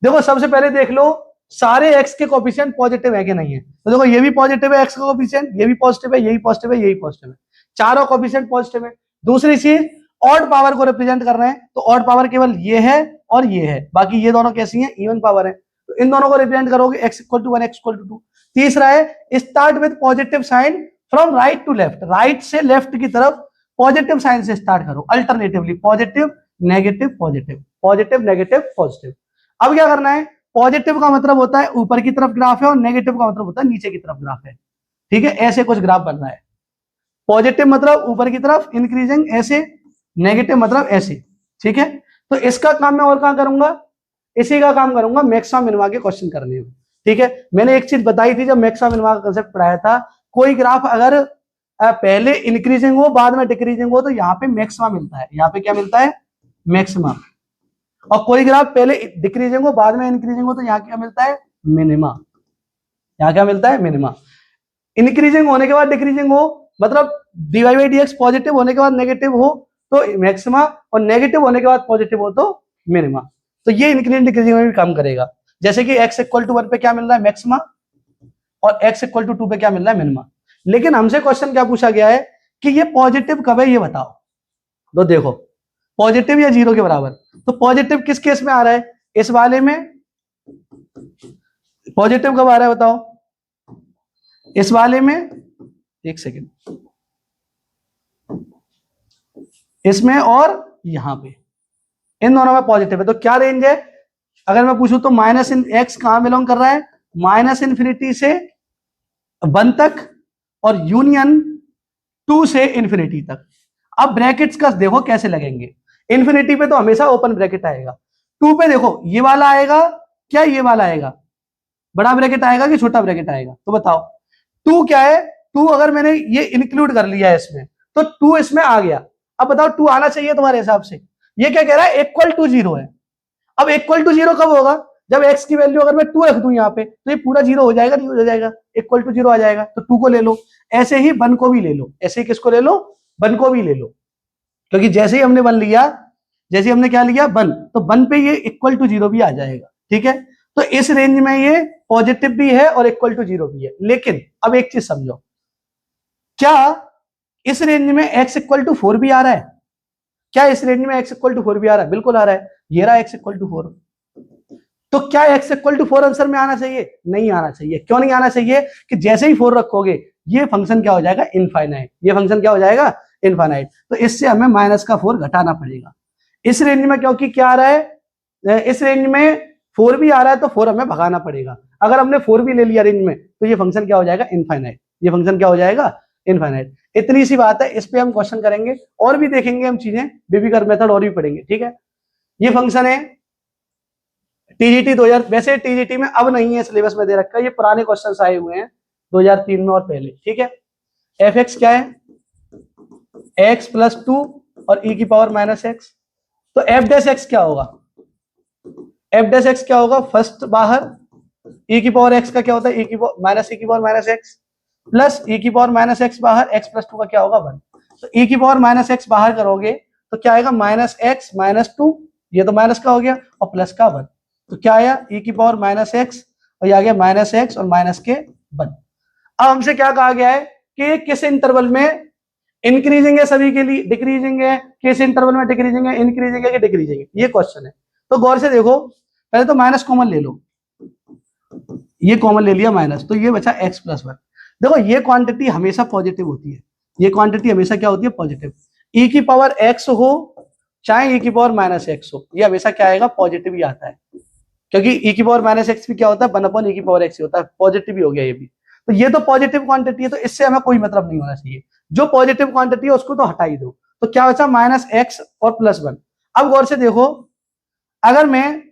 देखो सबसे पहले देख लो सारे x के कोएफिशिएंट पॉजिटिव है कि नहीं है, तो देखो ये भी पॉजिटिव है x का कोएफिशिएंट, ये भी पॉजिटिव है, यही पॉजिटिव है, यही पॉजिटिव है, चारों कोएफिशिएंट पॉजिटिव है। दूसरी चीज ऑड पावर को रिप्रेजेंट कर रहे हैं, तो ऑड पावर केवल ये है और ये है, बाकी ये दोनों कैसी हैं, इवन पावर है, तो इन दोनों को रिप्रेजेंट करोगे x equal to 1, x equal to 2। तीसरा है start with positive sign from right to left, right से लेफ्ट की तरफ पॉजिटिव साइन से स्टार्ट करो alternatively, positive negative positive, positive negative positive. अब क्या करना है, पॉजिटिव का मतलब होता है ऊपर की तरफ ग्राफ है और नेगेटिव का मतलब होता है नीचे की तरफ ग्राफ है, ठीक है। ऐसे कुछ ग्राफ बन रहा है, पॉजिटिव मतलब ऊपर की तरफ इंक्रीजिंग ऐसे, नेगेटिव मतलब ऐसे, ठीक है। तो इसका काम मैं और कहां करूंगा, इसी का काम करूंगा मैक्सिमा मिनिमा के क्वेश्चन करने में, ठीक है। मैंने एक चीज बताई थी जब मैक्सिमा मिनिमा का कांसेप्ट पढ़ाया था, कोई ग्राफ अगर पहले इंक्रीजिंग हो बाद में डिक्रीजिंग हो तो यहाँ पे मैक्सिमा मिलता है, यहाँ पे क्या मिलता है, मैक्सिमा। और कोई ग्राफ पहले डिक्रीजिंग हो बाद में इंक्रीजिंग हो तो यहाँ क्या मिलता है, मिनिमा। यहाँ क्या मिलता है, मिनिमा। इंक्रीजिंग होने के बाद डिक्रीजिंग हो मतलब dy बाई dx पॉजिटिव होने के बाद नेगेटिव हो तो मैक्सिमा, और नेगेटिव होने के बाद पॉजिटिव हो तो मिनिमा। तो ये इंक्रीजिंग डिक्रीजिंग में भी काम करेगा, जैसे कि x इक्वल टू 1 पे क्या मिल रहा है, मैक्सिमा, और x इक्वल टू 2 पे क्या मिल रहा है, मिनिमा। लेकिन हमसे क्वेश्चन क्या पूछा गया है कि ये पॉजिटिव कब है ये बताओ। तो देखो पॉजिटिव या 0 के बराबर, तो पॉजिटिव किस केस में आ रहा है, इस वाले में पॉजिटिव कब आ रहा है बताओ, इस वाले में एक सेकेंड, इसमें और यहां पे इन दोनों में पॉजिटिव है, तो क्या रेंज है? अगर मैं पूछूं तो माइनस इन एक्स कहां बिलोंग कर रहा है? माइनस इन्फिनिटी से 1 तक और यूनियन 2 से इन्फिनिटी तक। अब ब्रैकेट्स का देखो कैसे लगेंगे। इन्फिनिटी पे तो हमेशा ओपन ब्रैकेट आएगा, 2 पे देखो ये वाला आएगा, क्या ये वाला आएगा? बड़ा ब्रैकेट आएगा कि छोटा ब्रैकेट आएगा? तो बताओ। 2 क्या है? 2 अगर मैंने ये इंक्लूड कर लिया है इसमें, तो 2 इसमें आ गया। अब बताओ 2 आना चाहिए तुम्हारे हिसाब से। ये क्या कह रहा है? इक्वल टू 0 है। अब इक्वल टू 0 कब होगा? जब x की वैल्यू अगर मैं 2 रख दूं यहाँ पे, तो ये पूरा 0 हो जाएगा, नहीं हो जाएगा? इक्वल टू 0 आ जाएगा। तो 2 को ले लो, ऐसे ही 1 को भी ले लो। ऐसे ही किसको ले लो? 1 को भी ले लो, क्योंकि जैसे ही हमने 1 लिया, जैसे ही हमने क्या लिया? 1, तो 1 पे ये इक्वल टू 0 भी आ जाएगा। ठीक है, तो इस रेंज में ये पॉजिटिव भी है और इक्वल टू 0 भी है। लेकिन अब एक चीज समझो, क्या इस रेंज में x इक्वल टू 4 भी आ रहा है? क्या इस रेंज में x इक्वल टू 4 भी आ रहा है? बिल्कुल आ रहा है, ये रहा x इक्वल टू 4। तो क्या x इक्वल टू 4 आंसर में आना चाहिए? नहीं आना चाहिए। क्यों नहीं आना चाहिए? कि जैसे ही 4 रखोगे, ये फंक्शन क्या हो जाएगा? इनफाइनाइट। ये फंक्शन क्या हो जाएगा? इनफाइनाइट। तो इससे हमें माइनस का 4 घटाना पड़ेगा इस रेंज में, क्योंकि क्या आ रहा है? इस रेंज में 4 भी आ रहा है, तो 4 हमें भगाना पड़ेगा। अगर हमने 4 भी ले लिया रेंज में, तो ये फंक्शन क्या हो जाएगा? इनफाइनाइट। ये फंक्शन क्या हो जाएगा? इनफाइनाइट। इतनी सी बात है, इस पे हम क्वेश्चन करेंगे और भी देखेंगे हम चीजें, बेबीकर मेथड और भी पढ़ेंगे। ठीक है, ये फंक्शन है टीजीटी 2000। वैसे टीजीटी में अब नहीं है, सिलेबस में दे रखा है, ये पुराने क्वेश्चंस आए हुए हैं 2003 में और पहले। ठीक है, एफ एक्स क्या है? एक्स प्लस 2 और ई की पावर माइनस एक्स। तो एफ डैश एक्स क्या होगा? एफ डैश एक्स क्या होगा? फर्स्ट बाहर ई की पावर एक्स का क्या होता है? ई की पावर माइनस एक्स प्लस ई की पावर माइनस एक्स बाहर, एक्स प्लस 2 का क्या होगा? 1। तो ई की पावर माइनस एक्स बाहर करोगे तो क्या आएगा? माइनस एक्स माइनस 2, ये तो माइनस का हो गया, और प्लस का 1। तो क्या आया? ई की पावर माइनस एक्स, और ये आ गया माइनस एक्स और माइनस के 1। अब हमसे क्या कहा गया है कि किस इंटरवल में इंक्रीजिंग है सभी के लिए, डिक्रीजिंग है? किस इंटरवल में डिक्रीजिंग है, इंक्रीजिंग है कि डिक्रीजिंग है? ये क्वेश्चन है। तो गौर से देखो, पहले तो माइनस कॉमन ले लो, ये कॉमन ले लिया माइनस, तो ये बचा एक्स प्लस 1। देखो ये क्वांटिटी हमेशा पॉजिटिव होती है, ये क्वांटिटी हमेशा क्या होती है? पॉजिटिव। ई की पावर एक्स हो चाहे ई की पावर माइनस एक्स हो, ये हमेशा क्या आएगा? पॉजिटिव ही आता है, क्योंकि ई की पावर माइनस एक्स भी क्या होता है? 1 अपॉन ई की पावर एक्स ही होता है, पॉजिटिव ही हो गया ये भी। तो ये तो पॉजिटिव क्वांटिटी है, तो इससे हमें कोई मतलब नहीं होना चाहिए। जो पॉजिटिव क्वांटिटी है उसको तो हटा ही दो। तो क्या बचा? माइनस एक्स और प्लस 1। अब गौर से देखो, अगर मैं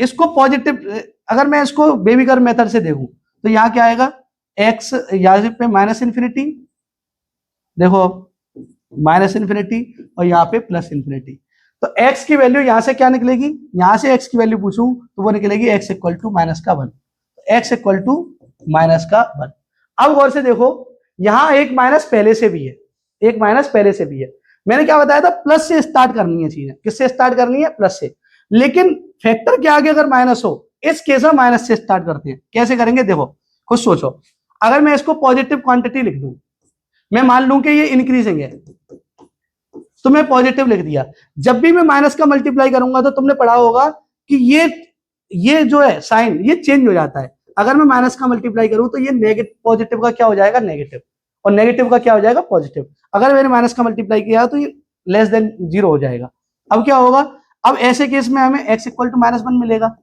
इसको पॉजिटिव, अगर मैं इसको बेबीकर मेथड से देखूं, तो यहां क्या आएगा? एक्स यहां पे माइनस इन्फिनिटी, देखो माइनस इन्फिनिटी, और यहाँ पे प्लस इन्फिनिटी। तो x की वैल्यू यहां से क्या निकलेगी? यहां से x की वैल्यू पूछूं तो वो निकलेगी x इक्वल टू माइनस का 1। x इक्वल टू माइनस का 1। अब गौर से देखो, यहां एक माइनस पहले से भी है, एक माइनस पहले से भी है। मैंने क्या बताया था? प्लस से स्टार्ट करनी है चीजें। किससे स्टार्ट करनी है? प्लस से। लेकिन फैक्टर के आगे अगर माइनस हो, इस केस में माइनस से स्टार्ट करते हैं। कैसे करेंगे? देखो खुद सोचो। अगर मैं इसको पॉजिटिव क्वांटिटी लिख दूं, मैं मान लूं कि ये इंक्रीजिंग है, तो मैं पॉजिटिव लिख दिया। जब भी मैं माइनस का मल्टीप्लाई करूंगा, तो तुमने पढ़ा होगा कि ये जो है साइन, ये चेंज हो जाता है। अगर मैं माइनस का मल्टीप्लाई करूं, तो ये नेगेटिव, पॉजिटिव का क्या हो जाएगा? नेगेटिव, और नेगेटिव का क्या हो जाएगा? पॉजिटिव। अगर मैंने माइनस का मल्टीप्लाई किया तो ये लेस देन 0 हो जाएगा। अब क्या होगा? अब ऐसे केस में हमें x इक्वल टू माइनस 1 मिलेगा।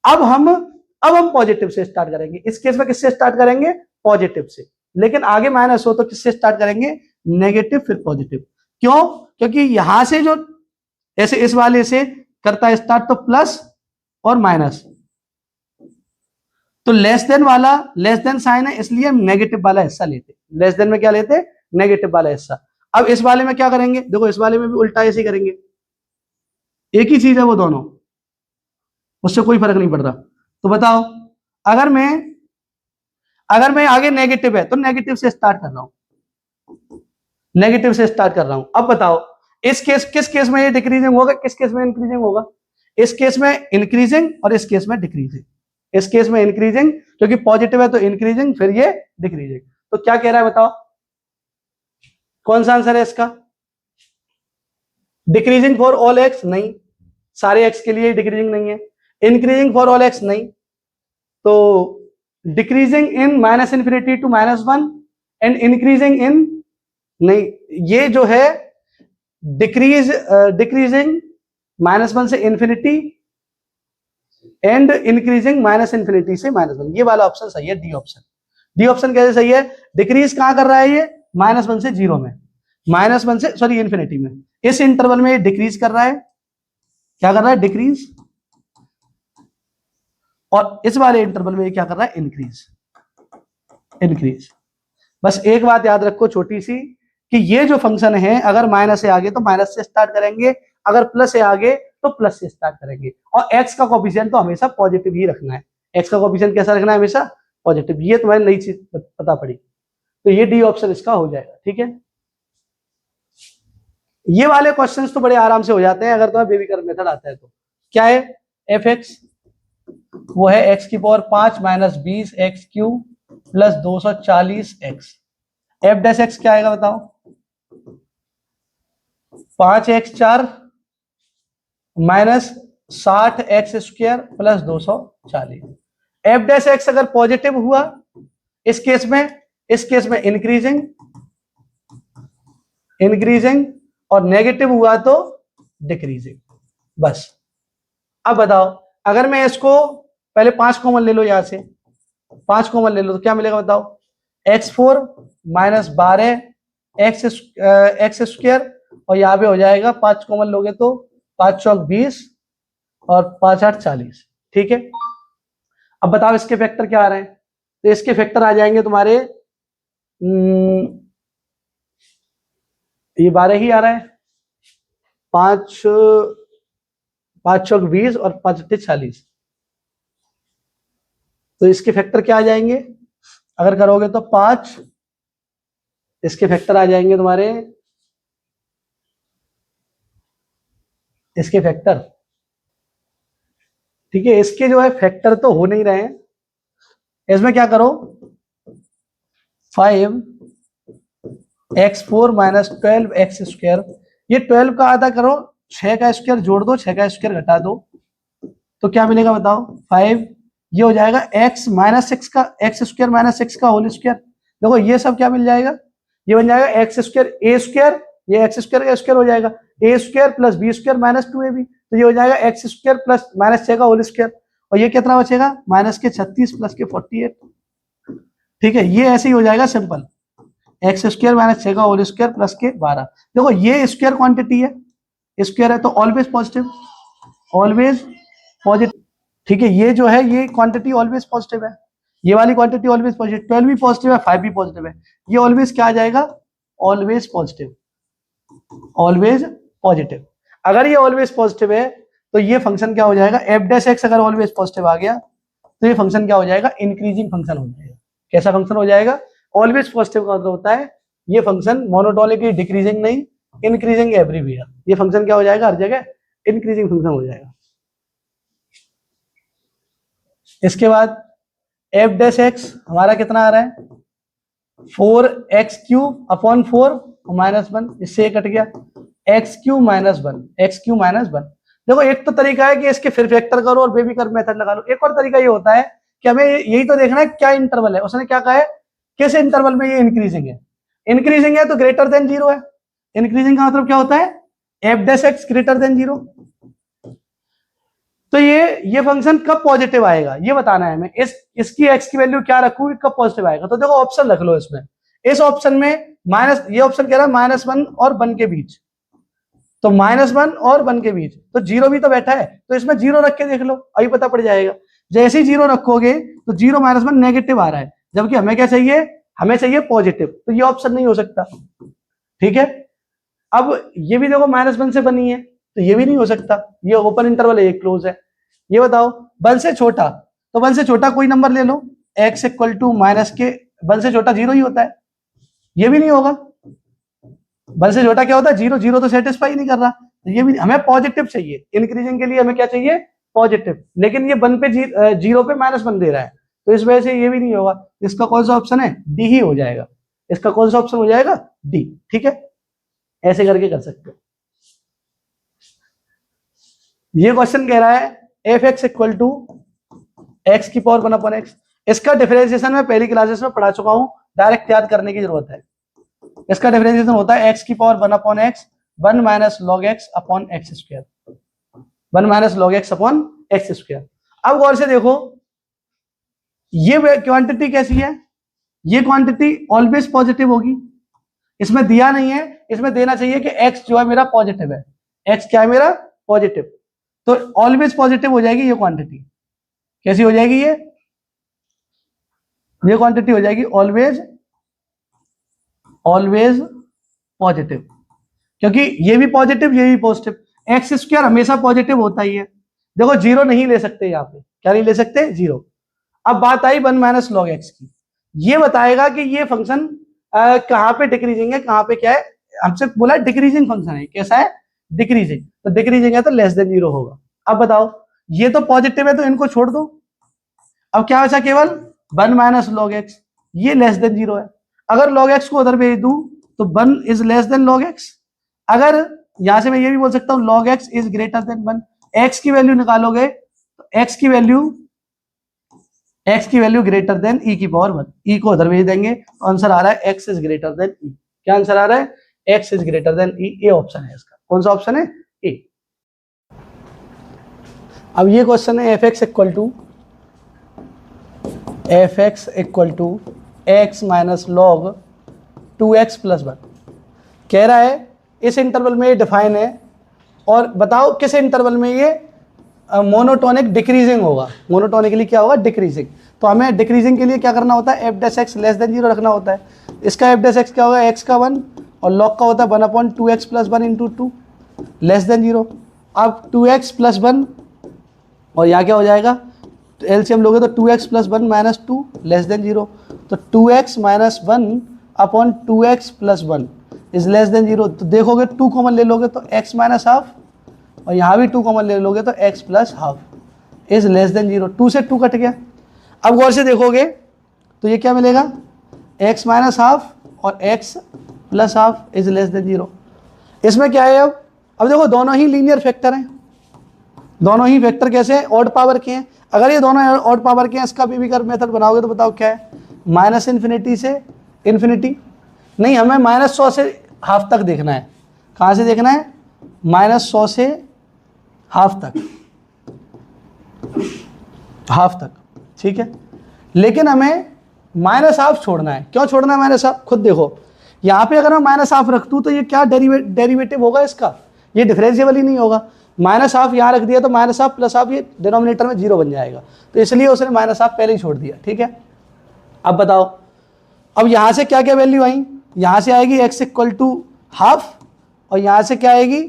अब हम पॉजिटिव से स्टार्ट करेंगे। इस केस में किससे स्टार्ट करेंगे? पॉजिटिव से। लेकिन आगे माइनस हो तो किससे स्टार्ट करेंगे? नेगेटिव फिर पॉजिटिव। क्यों? क्योंकि यहां से जो ऐसे इस वाले से करता है स्टार्ट, तो प्लस और माइनस, तो लेस देन वाला, लेस देन साइन है, इसलिए हम नेगेटिव वाला हिस्सा लेते। लेस देन में क्या लेते? नेगेटिव वाला हिस्सा। अब इस वाले में क्या करेंगे? देखो इस वाले में भी उल्टा ऐसे ही करेंगे, एक ही चीज है वो दोनों, उससे कोई फर्क नहीं पड़ रहा। तो बताओ, अगर मैं आगे नेगेटिव है तो नेगेटिव से स्टार्ट कर रहा हूं, नेगेटिव से स्टार्ट कर रहा हूं। अब बताओ किस केस में ये डिक्रीजिंग होगा, किस केस में इंक्रीजिंग होगा? इस केस में इंक्रीजिंग और इस केस में डिक्रीजिंग। इस केस में इंक्रीजिंग, क्योंकि पॉजिटिव है तो इंक्रीजिंग, फिर ये डिक्रीजिंग। तो क्या कह रहा है बताओ, कौन सा आंसर है इसका? Decreasing for all x? नहीं, सारे एक्स के लिए डिक्रीजिंग नहीं है। Increasing for all x? नहीं। तो decreasing in minus infinity to -1 and increasing in, नहीं, ये जो है डिक्रीजिंग -1 से इन्फिनिटी एंड इंक्रीजिंग -इन्फिनिटी से -1, ये वाला ऑप्शन सही है, डी ऑप्शन। डी ऑप्शन कैसे सही है? डिक्रीज कहां कर रहा है ये? -1 से 0 में, -1 से सॉरी इन्फिनिटी में, इस इंटरवल में ये डिक्रीज कर रहा है। क्या कर रहा है? डिक्रीज। और इस वाले इंटरवल में ये क्या कर रहा है? Increase, increase. बस एक बात याद रखो छोटी सी, कि ये जो फंक्शन है अगर माइनस से आगे तो माइनस से स्टार्ट करेंगे, अगर प्लस से आगे तो प्लस से स्टार्ट करेंगे, और एक्स का कोफिशिएंट तो हमेशा पॉजिटिव ही रखना है। एक्स का कोफिशिएंट कैसा रखना है? हमेशा पॉजिटिव। ये तुम्हें नई चीज पता पड़ी, तो ये डी ऑप्शन इसका हो जाएगा। ठीक है, ये वाले क्वेश्चंस तो बड़े आराम से हो जाते हैं अगर तुम्हें बेबी कर्व मेथड आता है तो। क्या है? एफ एक्स वो है एक्स की power 5 minus 20 x cube plus 240 x. F dash x क्या आएगा बताओ? 5x4 minus 60 x square plus 240। F dash x अगर पॉजिटिव हुआ इस केस में इंक्रीजिंग, इंक्रीजिंग, और नेगेटिव हुआ तो डिक्रीजिंग। बस अब बताओ, अगर मैं इसको पहले 5 कॉमन ले लो, यहां से 5 कॉमन ले लो तो क्या मिलेगा बताओ? x4 माइनस 12 एक्स स्क्वायर, और यहाँ पे हो जाएगा 5 कॉमन लोगे तो 5 चौक 20 और 5 8 40। ठीक है, अब बताओ इसके फैक्टर क्या आ रहे हैं? तो इसके फैक्टर आ जाएंगे तुम्हारे ये 12 ही आ रहा है, 5 चौक 20 और 5 8 40। तो इसके फैक्टर क्या आ जाएंगे अगर करोगे तो? 5, इसके फैक्टर आ जाएंगे तुम्हारे, इसके फैक्टर, ठीक है, इसके जो है फैक्टर तो हो नहीं रहे हैं। इसमें क्या करो? 5x4 माइनस 12 एक्स स्क्वायर, ये 12 का आधा करो, 6 का स्क्वायर जोड़ दो, 6 का स्क्वायर घटा दो, तो क्या मिलेगा बताओ? 5, ये हो जाएगा x माइनस 6 का, एक्स स्क्वायर माइनस 6 का होल स्क्वायर। देखो ये सब क्या मिल जाएगा? ये बन जाएगा एक्स स्क्वायर ए स्क्वायर, ये एक्स स्क्वायर का स्क्वायर हो जाएगा, a square plus b square minus 2ab, तो ये हो जाएगा एक्स स्क्वायर प्लस माइनस 6 का होल स्क्वायर, और ये कितना बचेगा? माइनस के 36 प्लस के 48। ठीक है, ये ऐसे ही हो जाएगा सिंपल, एक्स स्क्वायर माइनस 6 का होल स्क्वायर प्लस के 12। देखो ये स्क्वायर क्वांटिटी है, स्क्वायर है तो ऑलवेज पॉजिटिव, ऑलवेज पॉजिटिव। ठीक है, ये जो है ये क्वांटिटी ऑलवेज पॉजिटिव है, ये वाली क्वांटिटी ऑलवेज पॉजिटिव, 12 भी पॉजिटिव है, 5 भी पॉजिटिव है, ये ऑलवेज क्या आ जाएगा? Always positive, always positive. अगर ये ऑलवेज पॉजिटिव है तो ये फंक्शन क्या हो जाएगा? एफ डैश एक्स अगर ऑलवेज पॉजिटिव आ गया तो ये फंक्शन क्या हो जाएगा? इंक्रीजिंग फंक्शन हो जाएगा। कैसा फंक्शन हो जाएगा? ऑलवेज पॉजिटिव का मतलब होता है ये फंक्शन मोनोटोनिकली डिक्रीजिंग नहीं, इंक्रीजिंग एवरीवेयर। ये फंक्शन क्या हो जाएगा? हर जगह इंक्रीजिंग फंक्शन हो जाएगा। इसके बाद एफ डैश एक्स हमारा कितना आ रहा है? 4x³ अपॉन 4 -1, इससे ये कट गया, x³ -1, x³ -1। देखो एक तो तरीका है कि इसके फिर फैक्टर करो और बेबी कर्व मेथड लगा लो, एक और तरीका ये होता है कि हमें यही तो देखना है क्या इंटरवल है, उसने क्या कहा है, किस इंटरवल में ये इंक्रीजिंग है। इंक्रीजिंग है तो ग्रेटर देन 0 है, इंक्रीजिंग का मतलब क्या होता है? F dash x greater than 0। तो ये फंक्शन कब पॉजिटिव आएगा ये बताना है हमें, इसकी एक्स की वैल्यू क्या रखूं कब पॉजिटिव आएगा। तो देखो ऑप्शन रख लो इसमें, इस ऑप्शन में माइनस, ये ऑप्शन कह रहा है -1 और 1 के बीच, तो -1 और 1 के बीच, तो 0 भी तो बैठा है, तो इसमें 0 रख के देख लो, अभी पता पड़ जाएगा। जैसे ही 0 रखोगे तो 0 -1 नेगेटिव आ रहा है, जबकि हमें क्या चाहिए? हमें चाहिए पॉजिटिव, तो ये ऑप्शन नहीं हो सकता। ठीक है, अब ये भी देखो -1 से बनी है तो ये भी नहीं हो सकता, ये ओपन इंटरवल है, ये क्लोज है। ये बताओ 1 से छोटा, तो 1 से छोटा कोई नंबर ले लो, x = माइनस के 1 से छोटा 0 ही होता है, ये भी नहीं होगा। 1 से छोटा क्या होता है? 0, 0 तो सेटिस्फाई नहीं कर रहा, तो ये भी हमें पॉजिटिव चाहिए, इंक्रीजिंग के लिए हमें क्या चाहिए? पॉजिटिव, लेकिन ये 1 पे 0 पे -1 दे रहा है, तो इस वजह से ये भी नहीं होगा। इसका कौन सा ऑप्शन है? डी ही हो जाएगा, इसका कौन सा ऑप्शन हो जाएगा? डी। ठीक है, ऐसे करके कर सकते हो। ये क्वेश्चन कह रहा है f(x) = x⁴ 1/x, इसका डिफरेंशिएशन मैं पहली क्लासेस में पढ़ा चुका हूं, डायरेक्ट याद करने की जरूरत है। इसका डिफरेंशिएशन होता है x की power 1 upon x, 1 minus log x upon x square, 1 minus log x upon x square. अब गौर से देखो, ये क्वांटिटी कैसी है, ये क्वांटिटी ऑलवेज पॉजिटिव होगी, इसमें दिया नहीं है, इसमें देना चाहिए कि x जो है मेरा पॉजिटिव है, x क्या है मेरा पॉजिटिव, तो ऑलवेज पॉजिटिव हो जाएगी ये क्वांटिटी। कैसी हो जाएगी ये क्वांटिटी हो जाएगी ऑलवेज पॉजिटिव, क्योंकि ये भी पॉजिटिव ये भी पॉजिटिव। एक्स स्क्वायर हमेशा पॉजिटिव होता ही है। देखो जीरो नहीं ले सकते, यहाँ पे क्या नहीं ले सकते, जीरो। अब बात आई 1 माइनस लॉग एक्स की, ये बताएगा कि ये फंक्शन कहाँ पे डिक्रीजिंग है, कहाँ पे क्या है। हमसे बोला डिक्रीजिंग फंक्शन है, कैसा है, डिक्रीजिंग, तो डिक्रीजिंग है तो लेस देन जीरो होगा। अब बताओ, ये तो पॉजिटिव है तो इनको छोड़ दो, अब क्या बचा केवल 1 माइनस लॉग एक्स, ये लेस देन जीरो है। अगर लॉग एक्स को उधर भेज दूं तो 1 is less than log x. अगर यहां से मैं ये भी बोल सकता हूं log x is greater than 1, x की वैल्यू निकालोगे तो एक्स की वैल्यू ग्रेटर देन ई की पावर 1, ई को उधर भेज देंगे तो आंसर आ रहा है एक्स इज ग्रेटर देन ई। क्या आंसर आ रहा है, x is greater than E, A option है इसका। कौन सा ऑप्शन है, ए। अब ये क्वेश्चन है f x equal to x minus log 2x plus 1। कह रहा है इस इंटरवल में ये डिफाइन है, और बताओ किस इंटरवल में ये मोनोटोनिक डिक्रीजिंग होगा। मोनोटोनिकली क्या होगा, डिक्रीजिंग। तो हमें डिक्रीजिंग के लिए क्या करना होता है, F dash x less than zero रखना होता है। इसका एफ डैश एक्स क्या होगा, एक्स का 1 और लॉग का होता है 1 upon 2x plus 1 into 2 less than zero. अब 2x प्लस 1 और यहाँ क्या हो जाएगा, एलसीएम लोगे तो 2x plus 1 minus 2 less than zero. तो 2x minus 1 upon 2x plus 1 is less than zero. तो देखोगे 2 कॉमन ले लोगे तो x माइनस हाफ, और यहाँ भी 2 कॉमन ले लोगे तो x plus half is less than zero. 2 से 2 कट गया। अब गौर से देखोगे तो ये क्या मिलेगा, x माइनस हाफ और x plus half is less than zero. इसमें क्या है, अब देखो दोनों ही लीनियर फैक्टर हैं, दोनों ही फैक्टर कैसे हैं, ऑड पावर के हैं। अगर ये दोनों ऑड पावर के हैं, इसका बेबी मेथड बनाओगे तो बताओ क्या है, माइनस इन्फिनिटी से इन्फिनिटी नहीं, हमें -100 से हाफ तक देखना है। कहाँ से देखना है, -100 से हाफ तक, ठीक है। लेकिन हमें माइनस हाफ छोड़ना है। क्यों छोड़ना है माइनस हाफ, खुद देखो। यहाँ पे अगर मैं माइनस हाफ रख दूँ तो ये क्या डेरिवेटिव होगा इसका, ये डिफरेंशिएबल ही नहीं होगा। माइनस हाफ यहाँ रख दिया तो माइनस हाफ प्लस हाफ, ये डिनोमिनेटर में जीरो बन जाएगा, तो इसलिए उसने माइनस हाफ पहले ही छोड़ दिया, ठीक है। अब बताओ, अब यहाँ से क्या क्या वैल्यू आई, यहाँ से आएगी x इक्वल टू हाफ, और यहाँ से क्या आएगी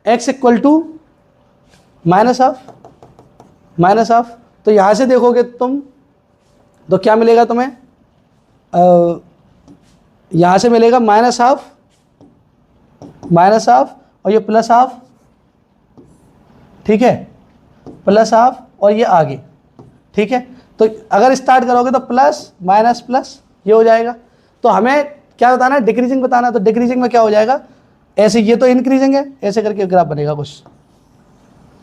x equal to minus half. तो यहाँ से देखोगे तुम तो क्या मिलेगा तुम्हें, यहाँ से मिलेगा माइनस हाफ और ये प्लस हाफ, ठीक है, प्लस हाफ और ये आगे, ठीक है। तो अगर स्टार्ट करोगे तो प्लस माइनस प्लस ये हो जाएगा। तो हमें क्या बताना है, डिक्रीजिंग बताना है। तो डिक्रीजिंग में क्या हो जाएगा, ऐसे ये तो इंक्रीजिंग है, ऐसे करके ग्राफ बनेगा कुछ,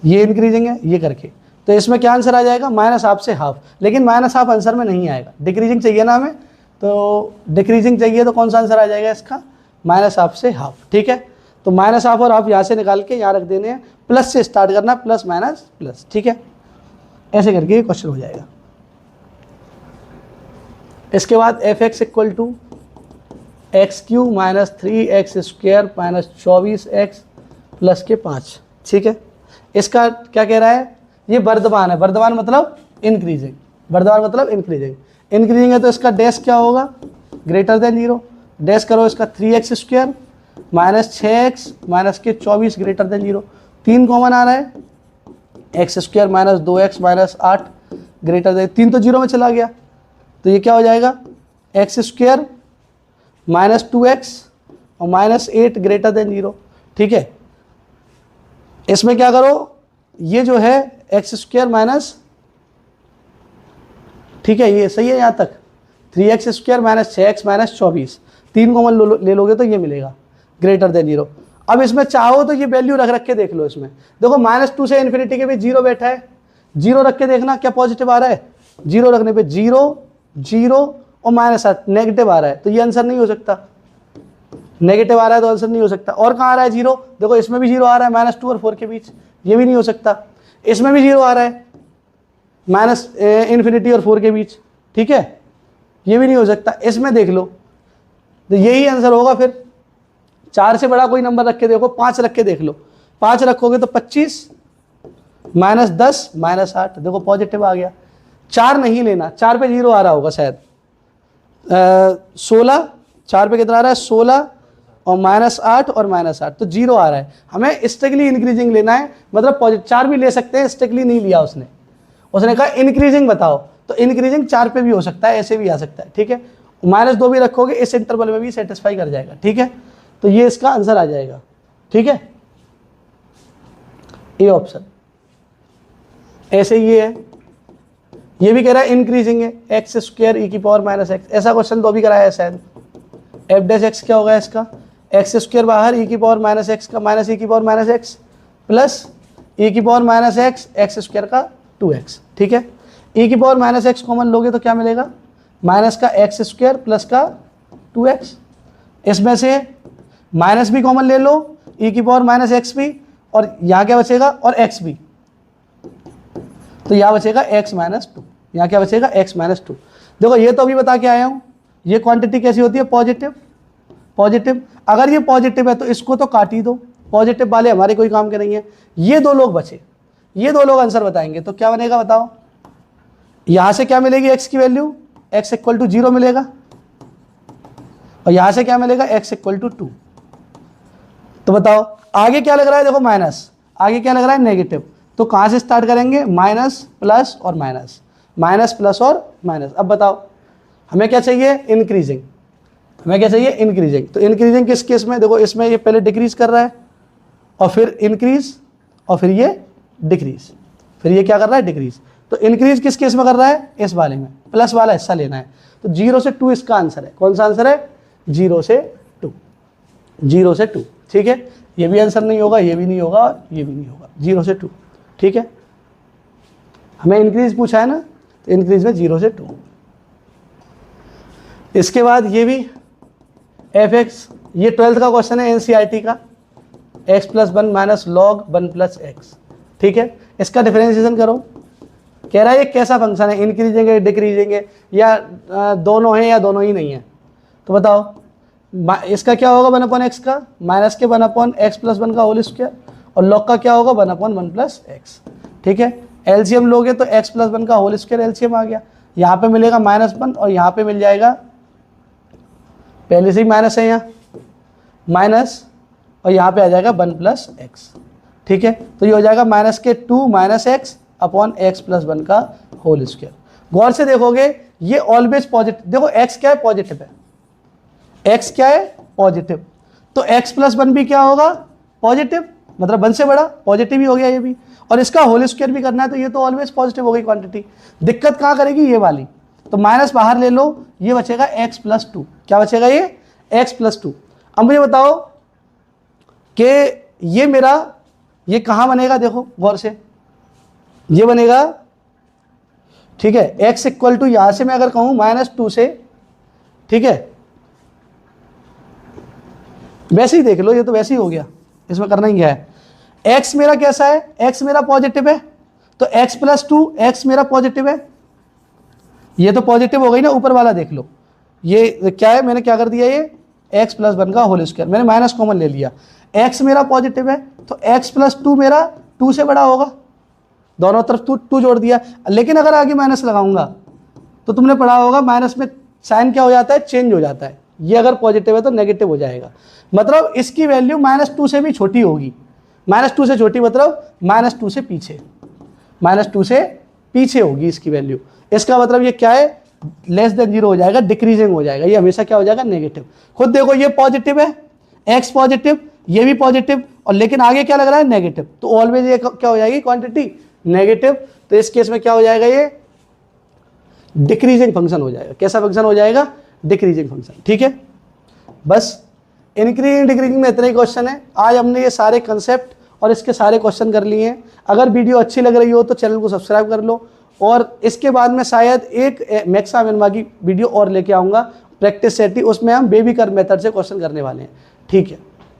ये इंक्रीजिंग है ये करके। तो इसमें क्या आंसर आ जाएगा, माइनस हाफ से हाफ। लेकिन माइनस हाफ आंसर में नहीं आएगा, डिक्रीजिंग चाहिए ना हमें, तो डिक्रीजिंग चाहिए तो कौन सा आंसर आ जाएगा इसका, माइनस हाफ से हाफ, ठीक है। तो माइनस हाफ और हाफ यहाँ से निकाल के यहाँ रख देने हैं, प्लस से स्टार्ट करना, प्लस माइनस प्लस, ठीक है। ऐसे करके ये क्वेश्चन हो जाएगा। इसके बाद f x equal to x cube minus 3x square minus 24x plus के 5, ठीक है। इसका क्या कह रहा है, ये वर्धमान है, वर्धमान मतलब इंक्रीजिंग, वर्धमान मतलब इंक्रीजिंग है। तो इसका डैश क्या होगा, ग्रेटर देन जीरो। डैश करो इसका 3x square minus 6x minus के 24 ग्रेटर देन जीरो। 3 कॉमन आ रहा है, x square minus 2x minus 8 greater than, 3 तो जीरो में चला गया, तो ये क्या हो जाएगा, एक्स स्क्वायर माइनस 2x और माइनस 8 ग्रेटर देन जीरो, ठीक है। इसमें क्या करो, ये जो है एक्स स्क्वायर माइनस, ठीक है, ये सही है यहाँ तक, 3x square minus 6x minus 24, 3 common ले लोगे तो ये मिलेगा ग्रेटर देन जीरो। अब इसमें चाहो तो ये वैल्यू रख के देख लो। इसमें देखो -2 से इन्फिनिटी के भी जीरो बैठा है, जीरो रख के देखना क्या पॉजिटिव आ रहा है। जीरो रखने पे 0 0 और -8 नेगेटिव आ रहा है, तो ये आंसर नहीं हो सकता। नेगेटिव आ रहा है तो आंसर नहीं हो सकता। और कहाँ आ रहा है 0? देखो इसमें भी 0 आ रहा है, -2 और 4 के बीच, ये भी नहीं हो सकता। इसमें भी 0 आ रहा है, -∞ और 4 के बीच, ठीक है, ये भी नहीं हो सकता। इसमें देख लो, तो यही आंसर होगा फिर। 4 से बड़ा कोई नंबर रख के देखो, 5 रख के देख लो। 5 रखोगे तो 25 -10 -8, देखो पॉजिटिव आ गया। 4 नहीं लेना, 4 पे 0 आ रहा होगा शायद। 16, 4 पे कितना आ रहा है? 16 और -8 और -8, तो 0 आ रहा है। हमें स्ट्रिक्टली इंक्रीजिंग लेना है, मतलब पॉजिटिव। 4 भी ले सकते हैं, स्ट्रिक्टली नहीं लिया उसने कहा इंक्रीजिंग बताओ, तो इंक्रीजिंग 4 पे भी हो सकता है, ऐसे भी आ सकता है, ठीक है। -2 भी रखोगे इस इंटरवल में भी सेटिस्फाई कर जाएगा, ठीक है। तो ये इसका आंसर आ जाएगा, ठीक है, ए ऑप्शन। ऐसे ये है, ये भी कह रहा है इंक्रीजिंग है, x² e⁻⁻x, ऐसा क्वेश्चन तो अभी कराया है शायद। f' क्या होगा इसका? x² बाहर, e⁻⁻x का -e⁻⁻x प्लस e⁻⁻x x² का 2x, ठीक है। e⁻⁻x कॉमन लोगे तो क्या मिलेगा? माइनस का x² प्लस का 2x। इसमें से माइनस भी कॉमन ले लो, e⁻⁻x भी, और यहाँ क्या बचेगा? और x भी, तो यहाँ बचेगा x -2। यहाँ क्या बचेगा? x -2। देखो ये तो अभी बता के आया हूँ, ये क्वांटिटी कैसी होती है? पॉजिटिव। पॉजिटिव, अगर ये पॉजिटिव है तो इसको तो काट ही दो, पॉजिटिव वाले हमारे कोई काम के नहीं है। ये 2 लोग बचे, ये 2 लोग आंसर बताएंगे, तो क्या बनेगा बताओ? यहाँ से क्या मिलेगी x की वैल्यू? x = 0 मिलेगा, और यहाँ से क्या मिलेगा? x = 2। तो बताओ आगे क्या लग रहा है? देखो माइनस, आगे क्या लग रहा है? नेगेटिव। तो कहाँ से स्टार्ट करेंगे? माइनस, प्लस और माइनस, माइनस, प्लस और माइनस। अब बताओ हमें क्या चाहिए? इंक्रीजिंग। हमें क्या चाहिए? इंक्रीजिंग। तो इंक्रीजिंग किस केस में? देखो इसमें ये पहले डिक्रीज कर रहा है, और फिर इंक्रीज, और फिर ये डिक्रीज, फिर ये क्या कर रहा है? डिक्रीज। तो इंक्रीज किस केस में कर रहा है? इस वाले में, प्लस वाला हिस्सा लेना है। तो 0 से 2 इसका आंसर है। कौन सा आंसर है? 0 से 2, 0 से 2, ठीक है। ये भी आंसर नहीं होगा, ये भी नहीं होगा, ये भी नहीं होगा, 0 से 2, ठीक है। हमें इंक्रीज पूछा है ना, तो इंक्रीज में 0 से 2। इसके बाद ये भी f(x), ये 12th का क्वेश्चन है NCERT का, x + 1 - log 1 + x, ठीक है। इसका डिफरेंशिएशन करो। कह रहा है ये कैसा फंक्शन है? इंक्रीजिंग है, डिक्रीजिंग है, या दोनों है, या दोनों ही नहीं है? तो बताओ इसका क्या होगा? 1/x का, माइनस के 1/x + 1 का होल स्क्वायर, और लॉग का क्या होगा? 1/1 + x, ठीक है। एलसीएम लोगे तो x + 1 का होल स्क्वायर एलसीएम आ गया। यहाँ पे मिलेगा -1, और यहाँ पे मिल जाएगा, पहले से ही माइनस है यहाँ, माइनस, और यहाँ पे आ जाएगा 1 + x, ठीक है। तो ये हो जाएगा -2 - x अपॉन x + 1 का होल स्क्वायर। गौर से देखोगे ये ऑलवेज पॉजिटिव। देखो x क्या है? पॉजिटिव है। x क्या है? पॉजिटिव। तो x + 1 भी क्या होगा? पॉजिटिव, मतलब 1 से बड़ा, पॉजिटिव ही हो गया ये भी। और इसका होल स्क्वायर भी करना है, तो ये तो ऑलवेज पॉजिटिव हो गई क्वांटिटी। दिक्कत कहाँ करेगी? ये वाली। तो माइनस बाहर ले लो, ये बचेगा x + 2। क्या बचेगा? ये x + 2। अब मुझे बताओ कि ये मेरा, ये कहाँ बनेगा? देखो गौर से, ये बनेगा, ठीक है, x = यहां से मैं अगर कहूं -2 से, ठीक है, वैसे ही देख लो, ये तो वैसे ही हो गया, इसमें करना ही क्या है। x मेरा कैसा है? x मेरा पॉजिटिव है, तो x + 2, x मेरा पॉजिटिव है, ये तो पॉजिटिव हो गई ना। ऊपर वाला देख लो, ये क्या है? मैंने क्या कर दिया? ये x + 1 का होल स्क्वायर, मैंने माइनस कॉमन ले लिया। x मेरा पॉजिटिव है, तो x + 2 मेरा 2 से बड़ा होगा, दोनों तरफ 2 जोड़ दिया। लेकिन अगर आगे माइनस लगाऊंगा तो तुमने पढ़ा होगा, माइनस में साइन क्या हो जाता है? चेंज हो जाता है। ये अगर पॉजिटिव है तो नेगेटिव हो जाएगा, मतलब इसकी वैल्यू -2 से भी छोटी होगी। -2 से छोटी मतलब -2 से पीछे, -2 से पीछे होगी इसकी वैल्यू। इसका मतलब ये क्या है? <0 हो जाएगा, डिक्रीजिंग हो जाएगा। ये हमेशा क्या हो जाएगा? नेगेटिव। खुद देखो ये पॉजिटिव है, x पॉजिटिव, ये भी पॉजिटिव, और लेकिन आगे क्या लग रहा है? नेगेटिव। तो ऑलवेज ये क्या हो जाएगी? Quantity negative. तो इस केस में क्या हो जाएगा? ये डिक्रीजिंग फंक्शन हो जाएगा। कैसा फंक्शन हो जाएगा? डिक्रीजिंग फंक्शन, ठीक है। बस इंक्रीजिंग डिक्रीजिंग में इतने ही क्वेश्चन है। आज हमने ये सारे कंसेप्ट और इसके सारे क्वेश्चन कर लिए हैं। अगर वीडियो अच्छी लग रही हो तो चैनल को सब्सक्राइब कर लो, और इसके बाद में शायद एक मैक्सा मिनिमा की वीडियो और लेके आऊँगा, प्रैक्टिस सेट ही, उसमें हम बेबी कर्व मेथड से क्वेश्चन करने वाले हैं। ठीक है।